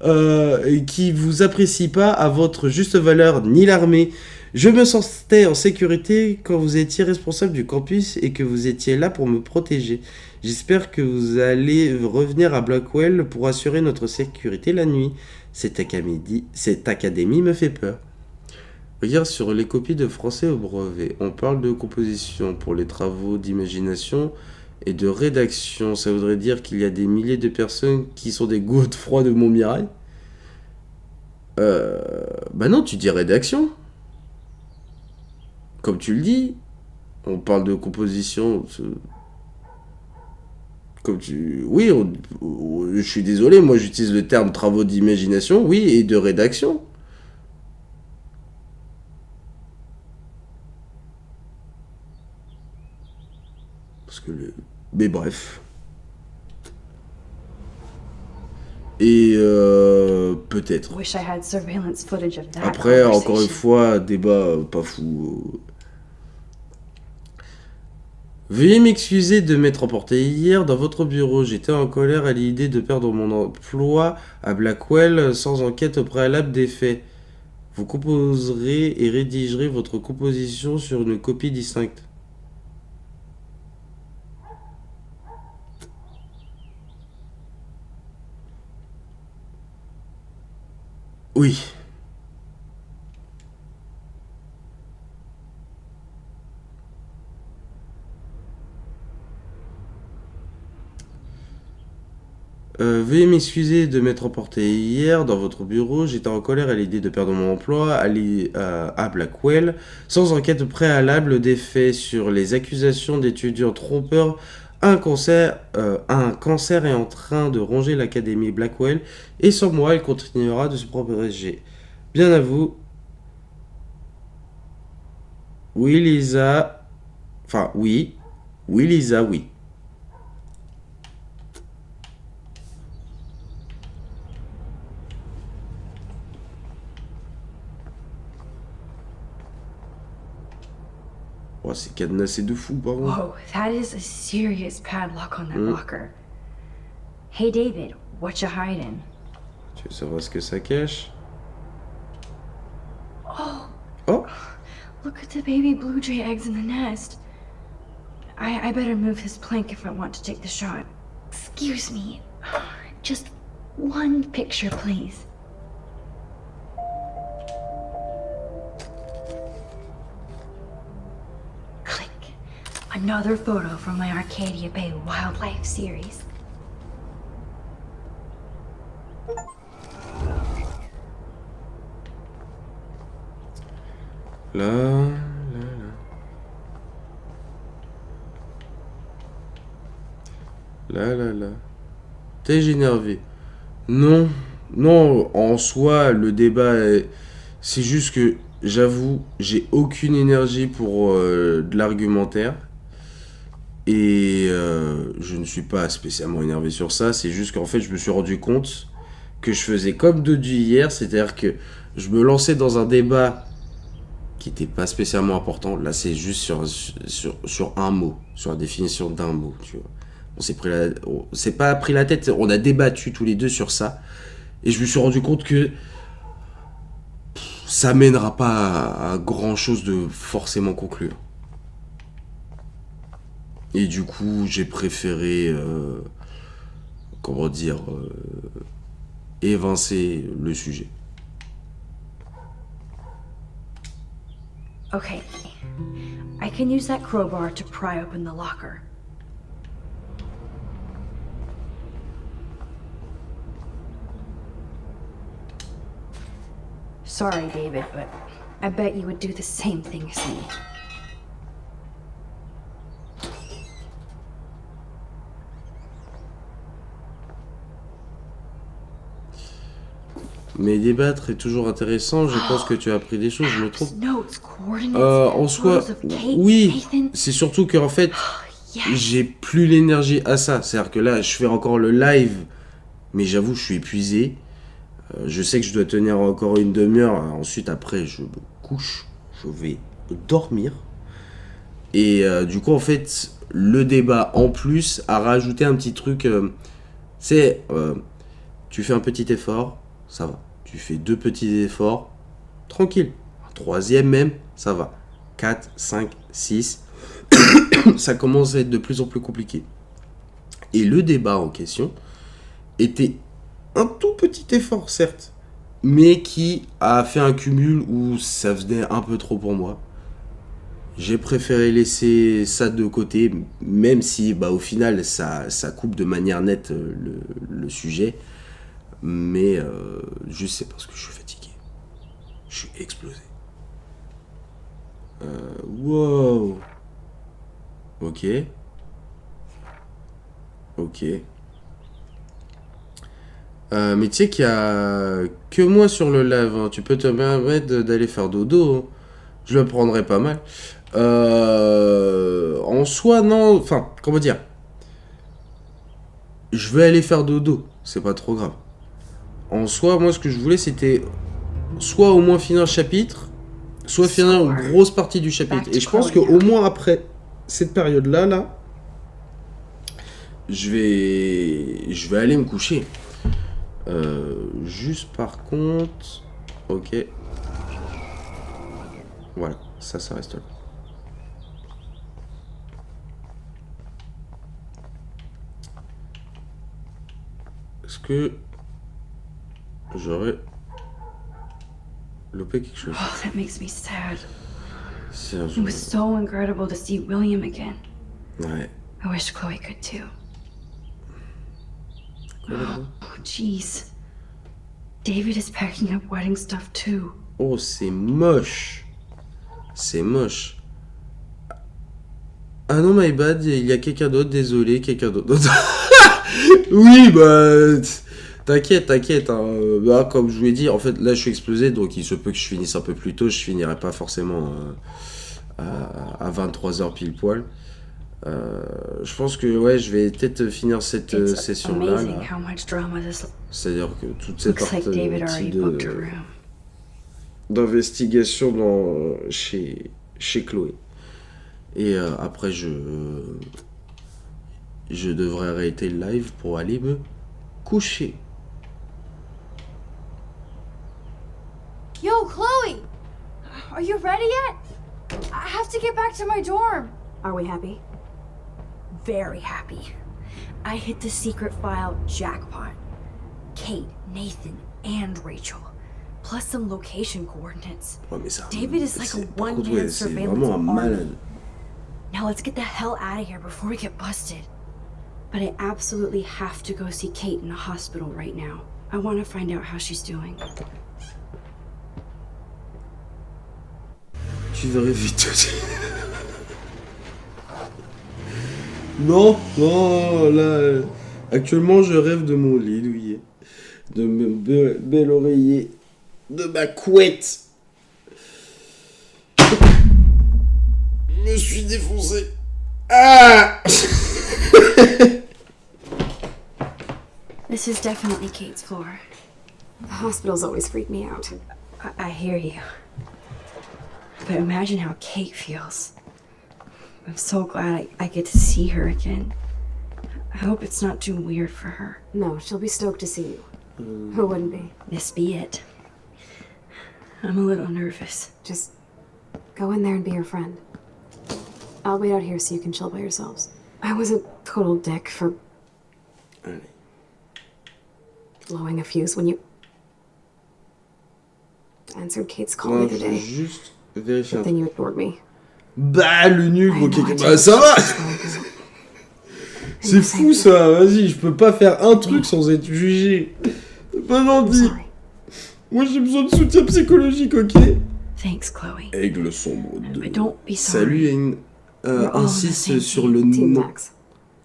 [SPEAKER 1] et qui vous apprécient pas à votre juste valeur ni l'armée. Je me sentais en sécurité quand vous étiez responsable du campus et que vous étiez là pour me protéger. J'espère que vous allez revenir à Blackwell pour assurer notre sécurité la nuit. Cette académie me fait peur. Regarde sur les copies de français au brevet. On parle de composition pour les travaux d'imagination et de rédaction. Ça voudrait dire qu'il y a des milliers de personnes qui sont des gouttes froides de Montmirail. Bah non, tu dis rédaction. Comme tu le dis, on parle de composition. Oui, je suis désolé, moi j'utilise le terme travaux d'imagination, oui, et de rédaction. Parce que mais bref. Et peut-être.
[SPEAKER 3] Wish I had surveillance footage of that
[SPEAKER 1] Après, encore une
[SPEAKER 3] conversation.
[SPEAKER 1] fois, débat pas fou. Veuillez m'excuser de m'être emporté hier dans votre bureau. J'étais en colère à l'idée de perdre mon emploi à Blackwell sans enquête au préalable des faits. Vous composerez et rédigerez votre composition sur une copie distincte. Oui. Veuillez m'excuser de m'être emporté hier dans votre bureau. J'étais en colère à l'idée de perdre mon emploi à Blackwell, sans enquête préalable des faits sur les accusations d'étudiants trompeurs. Un cancer est en train de ronger l'académie Blackwell, et sans moi, il continuera de se propager. Bien à vous. Oui, Lisa. Enfin, oui. Oui, Lisa, oui. Oh, c'est cadenassé de fou, par contre.
[SPEAKER 7] Whoa, that is a serious padlock on that locker. Hey David, what you hiding?
[SPEAKER 1] Tu veux savoir ce que ça cache?
[SPEAKER 7] Oh,
[SPEAKER 1] Oh!
[SPEAKER 7] look at the baby blue jay eggs in the nest. I better move this plank if I want to take the shot. Excuse me. Just one picture, please. Click. Another photo from my Arcadia Bay Wildlife series.
[SPEAKER 1] Là. T'es énervé. Non, en soi, le débat est... C'est juste que, j'avoue, j'ai aucune énergie pour de l'argumentaire. Et je ne suis pas spécialement énervé sur ça. C'est juste qu'en fait, je me suis rendu compte que je faisais comme Dodu hier. C'est-à-dire que je me lançais dans un débat qui n'était pas spécialement important. Là, c'est juste sur un mot, sur la définition d'un mot, tu vois. On s'est pas pris la tête, on a débattu tous les deux sur ça. Et je me suis rendu compte que ça mènera pas à grand chose de forcément conclure. Et du coup, j'ai préféré comment dire, évincer le sujet.
[SPEAKER 7] Okay. I can use that crowbar to pry open the locker. Sorry, David, but I bet you would do the same thing as me.
[SPEAKER 1] Mais débattre est toujours intéressant. Je pense que tu as appris des choses, je me trompe.
[SPEAKER 7] Notes, coordinates,
[SPEAKER 1] En soi,
[SPEAKER 7] photos of Kate,
[SPEAKER 1] oui.
[SPEAKER 7] Nathan.
[SPEAKER 1] C'est surtout qu'en fait,
[SPEAKER 7] Yes.
[SPEAKER 1] j'ai plus l'énergie à ça. C'est-à-dire que là, je fais encore le live, mais j'avoue, je suis épuisé. Je sais que je dois tenir encore une demi-heure. Ensuite, après, je me couche. Je vais dormir. Et du coup, en fait, le débat, en plus, a rajouté un petit truc. C'est, tu fais un petit effort, ça va. Tu fais 2 petits efforts, tranquille. Un 3e même, ça va. 4, 5, 6. Ça commence à être de plus en plus compliqué. Et le débat en question était un tout petit effort, certes, mais qui a fait un cumul où ça venait un peu trop pour moi. J'ai préféré laisser ça de côté, même si au final ça coupe de manière nette le sujet. Mais juste c'est parce que je suis fatigué. Je suis explosé. Wow. Ok. Ok. Mais tu sais qu'il y a que moi sur le live. Hein. Tu peux te permettre d'aller faire dodo. Hein. Je le prendrais pas mal. En soi, non. Enfin, comment dire. Je vais aller faire dodo. C'est pas trop grave. En soi, moi, ce que je voulais, c'était soit au moins finir le chapitre, soit finir une grosse partie du chapitre. Et je pense qu'au moins après cette période-là, je vais aller me coucher. Juste par contre... Ok. Voilà, ça reste là. Est-ce que j'aurais loupé quelque chose?
[SPEAKER 7] Oh, that makes me sad.
[SPEAKER 1] C'est un
[SPEAKER 7] It
[SPEAKER 1] jour.
[SPEAKER 7] was so incredible to see William again.
[SPEAKER 1] Ouais.
[SPEAKER 7] I wish Chloe could too. Oh, jeez. David is packing up wedding stuff too.
[SPEAKER 1] Oh, c'est moche. C'est moche. Ah non, my bad, il y a quelqu'un d'autre, désolé, quelqu'un d'autre. Oui, t'inquiète. Hein. Comme je vous l'ai dit, en fait, là, je suis explosé, donc il se peut que je finisse un peu plus tôt. Je finirai pas forcément à 23h pile poil. Je pense que ouais, je vais peut-être finir cette
[SPEAKER 7] It's
[SPEAKER 1] session-là.
[SPEAKER 7] amazing how much drama this
[SPEAKER 1] C'est-à-dire que toute cette
[SPEAKER 7] looks like David already booked a room.
[SPEAKER 1] d'investigation chez Chloé. Et après, je devrais arrêter le live pour aller me coucher.
[SPEAKER 3] Yo, Chloe! Are you ready yet? I have to get back to my dorm.
[SPEAKER 2] Are we happy?
[SPEAKER 3] Very happy. I hit the secret file jackpot. Kate, Nathan, and Rachel. Plus some location coordinates.
[SPEAKER 1] Ouais, mais ça,
[SPEAKER 3] David is like a
[SPEAKER 1] par contre,
[SPEAKER 3] one-man
[SPEAKER 1] ouais, c'est
[SPEAKER 3] surveillance
[SPEAKER 1] vraiment un
[SPEAKER 3] army.
[SPEAKER 1] malade.
[SPEAKER 3] Now let's get the hell out of here before we get busted. But I absolutely have to go see Kate in the hospital right now. I want to find out how she's doing.
[SPEAKER 1] Tu devrais vite. Non, là... Actuellement, je rêve de mon lit douillet. De mon bel oreiller. De ma couette. Je me suis défoncé. Ah.
[SPEAKER 3] This is definitely Kate's floor.
[SPEAKER 2] The hospitals always freak me out.
[SPEAKER 3] I hear you. But imagine how Kate feels. I'm so glad I get to see her again. I hope it's not too weird for her.
[SPEAKER 2] No, she'll be stoked to see you. Who wouldn't be?
[SPEAKER 3] This be it. I'm a little nervous.
[SPEAKER 2] Just go in there and be your friend. I'll wait out here so you can chill by yourselves. I was a total dick for...
[SPEAKER 1] Allez.
[SPEAKER 2] blowing a fuse when you answered Kate's call
[SPEAKER 1] Non,
[SPEAKER 2] the
[SPEAKER 1] je
[SPEAKER 2] other
[SPEAKER 1] vais
[SPEAKER 2] day.
[SPEAKER 1] juste vérifier un
[SPEAKER 2] But
[SPEAKER 1] truc.
[SPEAKER 2] then you ignored me.
[SPEAKER 1] Bah, le nul,
[SPEAKER 2] I had
[SPEAKER 1] ok.
[SPEAKER 2] no idea
[SPEAKER 1] Bah, ça va!
[SPEAKER 2] what she was going through.
[SPEAKER 1] C'est fou ça, vas-y, je peux pas faire un truc sans être jugé. C'est pas
[SPEAKER 2] I'm
[SPEAKER 1] gentil.
[SPEAKER 2] sorry.
[SPEAKER 1] Moi j'ai besoin de soutien psychologique, ok?
[SPEAKER 3] Thanks, Chloe.
[SPEAKER 1] Aigle sombre 2.
[SPEAKER 3] But don't be sorry.
[SPEAKER 1] Salut,
[SPEAKER 3] We're all on the
[SPEAKER 1] insiste
[SPEAKER 3] same
[SPEAKER 1] sur le
[SPEAKER 2] Team
[SPEAKER 1] nom.
[SPEAKER 2] Max.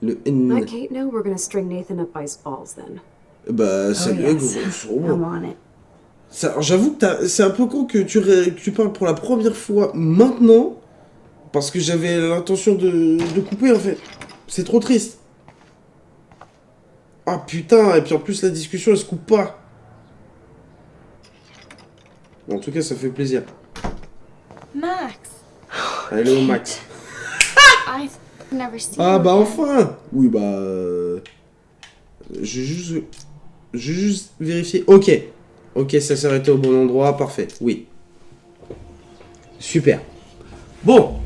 [SPEAKER 1] Le
[SPEAKER 2] Let
[SPEAKER 1] N.
[SPEAKER 2] Kate know we're gonna string Nathan up by his balls then.
[SPEAKER 1] Bah, salut,
[SPEAKER 3] yes.
[SPEAKER 1] Aigle sombre.
[SPEAKER 3] I'm on it.
[SPEAKER 1] Alors, j'avoue que c'est un peu con que tu parles pour la première fois maintenant, parce que j'avais l'intention de couper en fait. C'est trop triste. Ah putain, et puis en plus la discussion elle se coupe pas. En tout cas, ça fait plaisir.
[SPEAKER 5] Max,
[SPEAKER 1] Allez au max.
[SPEAKER 5] I've never seen
[SPEAKER 1] Ah
[SPEAKER 5] you
[SPEAKER 1] bah
[SPEAKER 5] again.
[SPEAKER 1] enfin. Oui bah... J'ai juste vérifié. Ok. Ok, ça s'est arrêté au bon endroit, parfait. Oui. Super. Bon.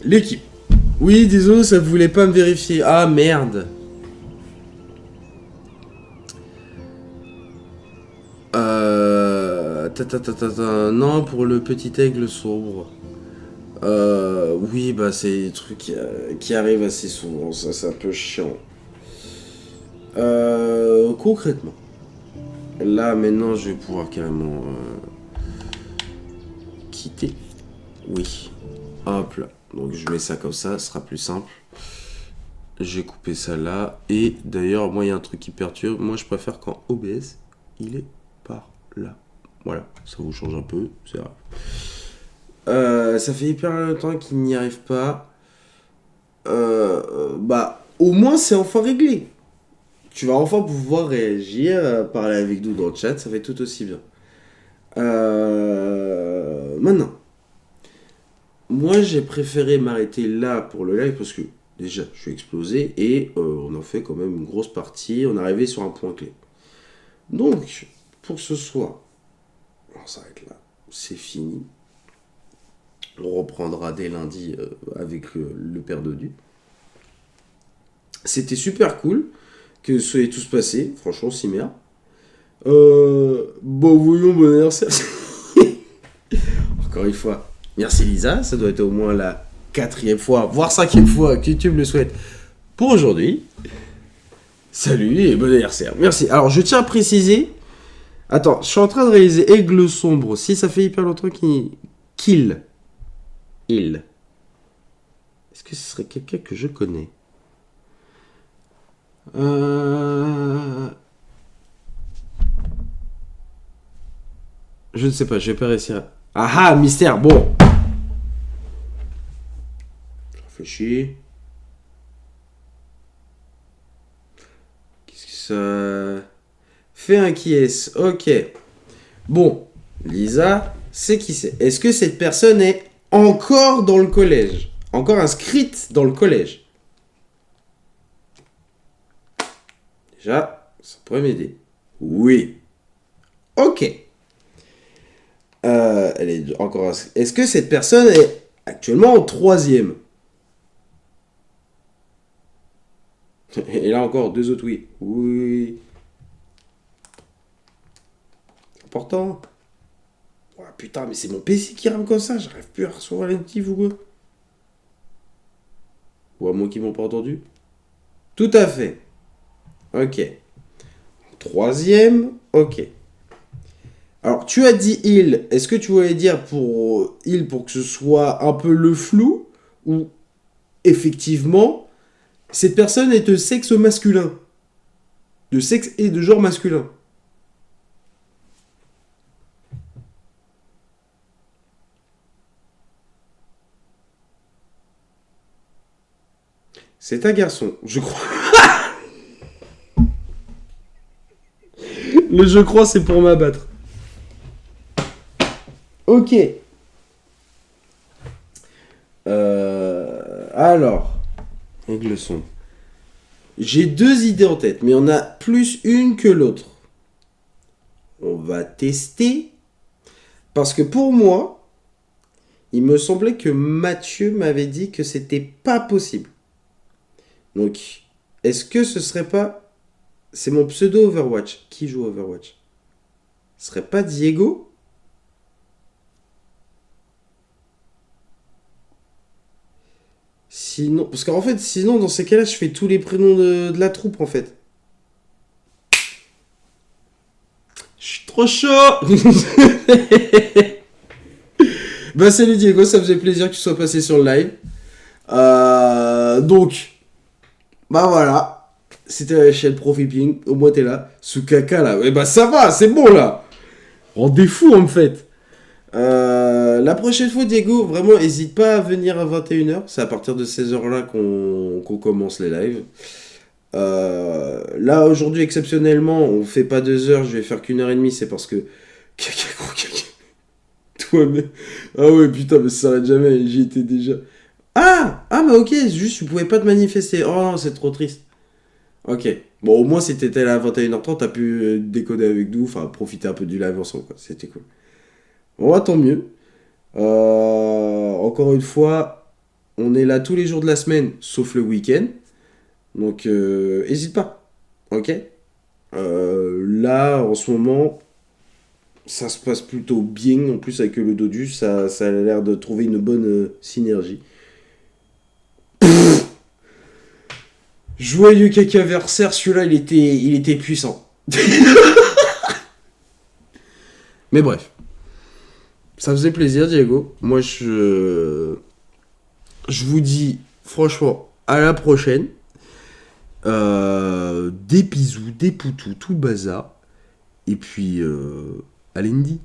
[SPEAKER 1] L'équipe. Oui, désolé, ça voulait pas me vérifier. Ah merde. Non, pour le petit aigle sombre. Oui, bah c'est des trucs qui arrivent assez souvent, ça c'est un peu chiant. Concrètement, là maintenant je vais pouvoir carrément quitter. Oui. Hop là. Donc je mets ça comme ça, ce sera plus simple. J'ai coupé ça là. Et d'ailleurs, moi il y a un truc qui perturbe. Moi je préfère quand OBS il est par là. Voilà, ça vous change un peu, c'est grave. Ça fait hyper longtemps qu'il n'y arrive pas. Bah, au moins c'est enfin réglé. Tu vas enfin pouvoir réagir, parler avec nous dans le chat, ça fait tout aussi bien. Maintenant, moi j'ai préféré m'arrêter là pour le live parce que déjà je suis explosé et on a fait quand même une grosse partie, on est arrivé sur un point clé. Donc, pour ce soir, on s'arrête là, c'est fini. On reprendra dès lundi avec le père Dodu. C'était super cool que ce soit tous passé. Franchement, si merde. Bon, voyons, bon anniversaire. Encore une fois, merci Lisa. Ça doit être au moins la 4e fois, voire 5e fois que YouTube le souhaite pour aujourd'hui. Salut et bon anniversaire. Merci. Alors, je tiens à préciser. Attends, je suis en train de réaliser Aigle sombre. Si ça fait hyper longtemps qu'il... Est-ce que ce serait quelqu'un que je connais? Je ne sais pas, je vais pas réussir. Ah ah, mystère, bon. Je réfléchis. Qu'est-ce que ça... Fait un qui est. Ok. Bon, Lisa, c'est qui c'est? Est-ce que cette personne est encore dans le collège? Encore inscrite dans le collège? Déjà, ça pourrait m'aider. Oui. Ok. Elle est encore inscrite. Est-ce que cette personne est actuellement en 3e? Et là encore, 2 autres oui. Oui. C'est important. Oh, putain, mais c'est mon PC qui rame comme ça. J'arrive plus à recevoir les notifs ou quoi? Ou à moins qu'ils m'ont pas entendu. Tout à fait. Ok. 3e. Ok. Alors, tu as dit il. Est-ce que tu voulais dire pour il pour que ce soit un peu le flou? Ou effectivement, cette personne est de sexe masculin? De sexe et de genre masculin? C'est un garçon, je crois. Le je crois, c'est pour m'abattre. Ok. Alors, aigle son. J'ai 2 idées en tête, mais on a plus une que l'autre. On va tester. Parce que pour moi, il me semblait que Mathieu m'avait dit que c'était pas possible. Donc, est-ce que ce serait pas C'est mon pseudo Overwatch. Qui joue Overwatch? Ce serait pas Diego? Sinon, parce qu'en fait, sinon, dans ces cas-là, je fais tous les prénoms de la troupe, en fait. Je suis trop chaud. Bah, salut Diego, ça faisait plaisir que tu sois passé sur le live. Donc, bah voilà. C'était la chaîne Profiping. Au moins, t'es là. Sous caca, là. Eh bah, ça va, c'est bon, là. Rendez-vous, en fait. La prochaine fois, Diego, vraiment, n'hésite pas à venir à 21h. C'est à partir de 16h là qu'on commence les lives. Là, aujourd'hui, exceptionnellement, on fait pas 2 heures, je vais faire qu'1h30. C'est parce que. Caca, gros caca. Toi, mais. Ah ouais, putain, mais ça s'arrête jamais. J'y étais déjà. Ah, mais ok, juste, tu pouvais pas te manifester. Oh non, c'est trop triste. Ok. Bon, au moins, si t'étais là à 21h30, t'as pu décoder avec nous, enfin, profiter un peu du live ensemble, quoi. C'était cool. Bon, tant mieux. Encore une fois, on est là tous les jours de la semaine, sauf le week-end. Donc, hésite pas. Ok? Là, en ce moment, ça se passe plutôt bien. En plus, avec le Dodus, ça a l'air de trouver une bonne synergie. Joyeux cacaversaire, celui-là, il était puissant. Mais bref. Ça faisait plaisir, Diego. Moi, je vous dis, franchement, à la prochaine. Des bisous, des poutous, tout le bazar. Et puis, à lundi.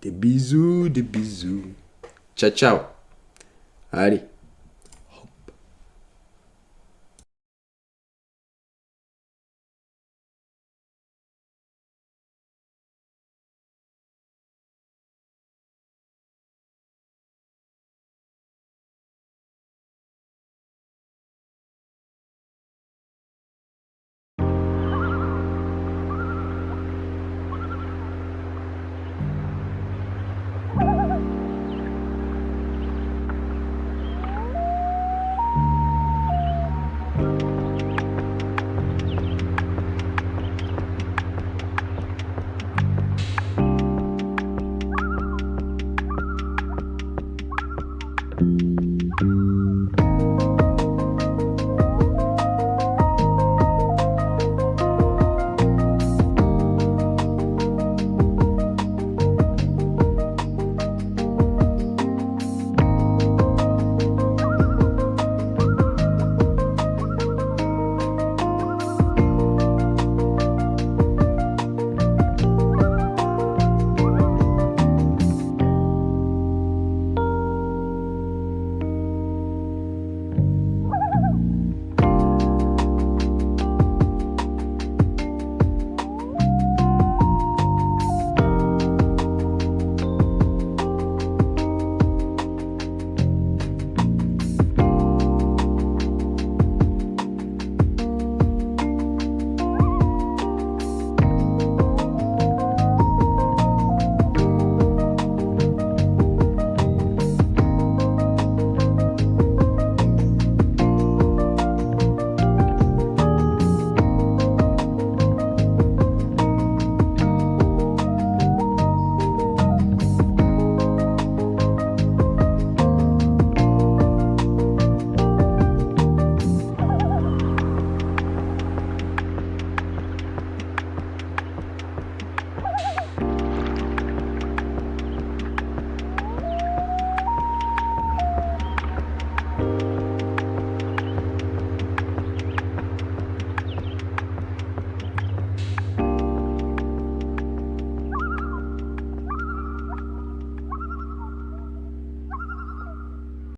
[SPEAKER 1] Des bisous, des bisous. Ciao, ciao. Allez.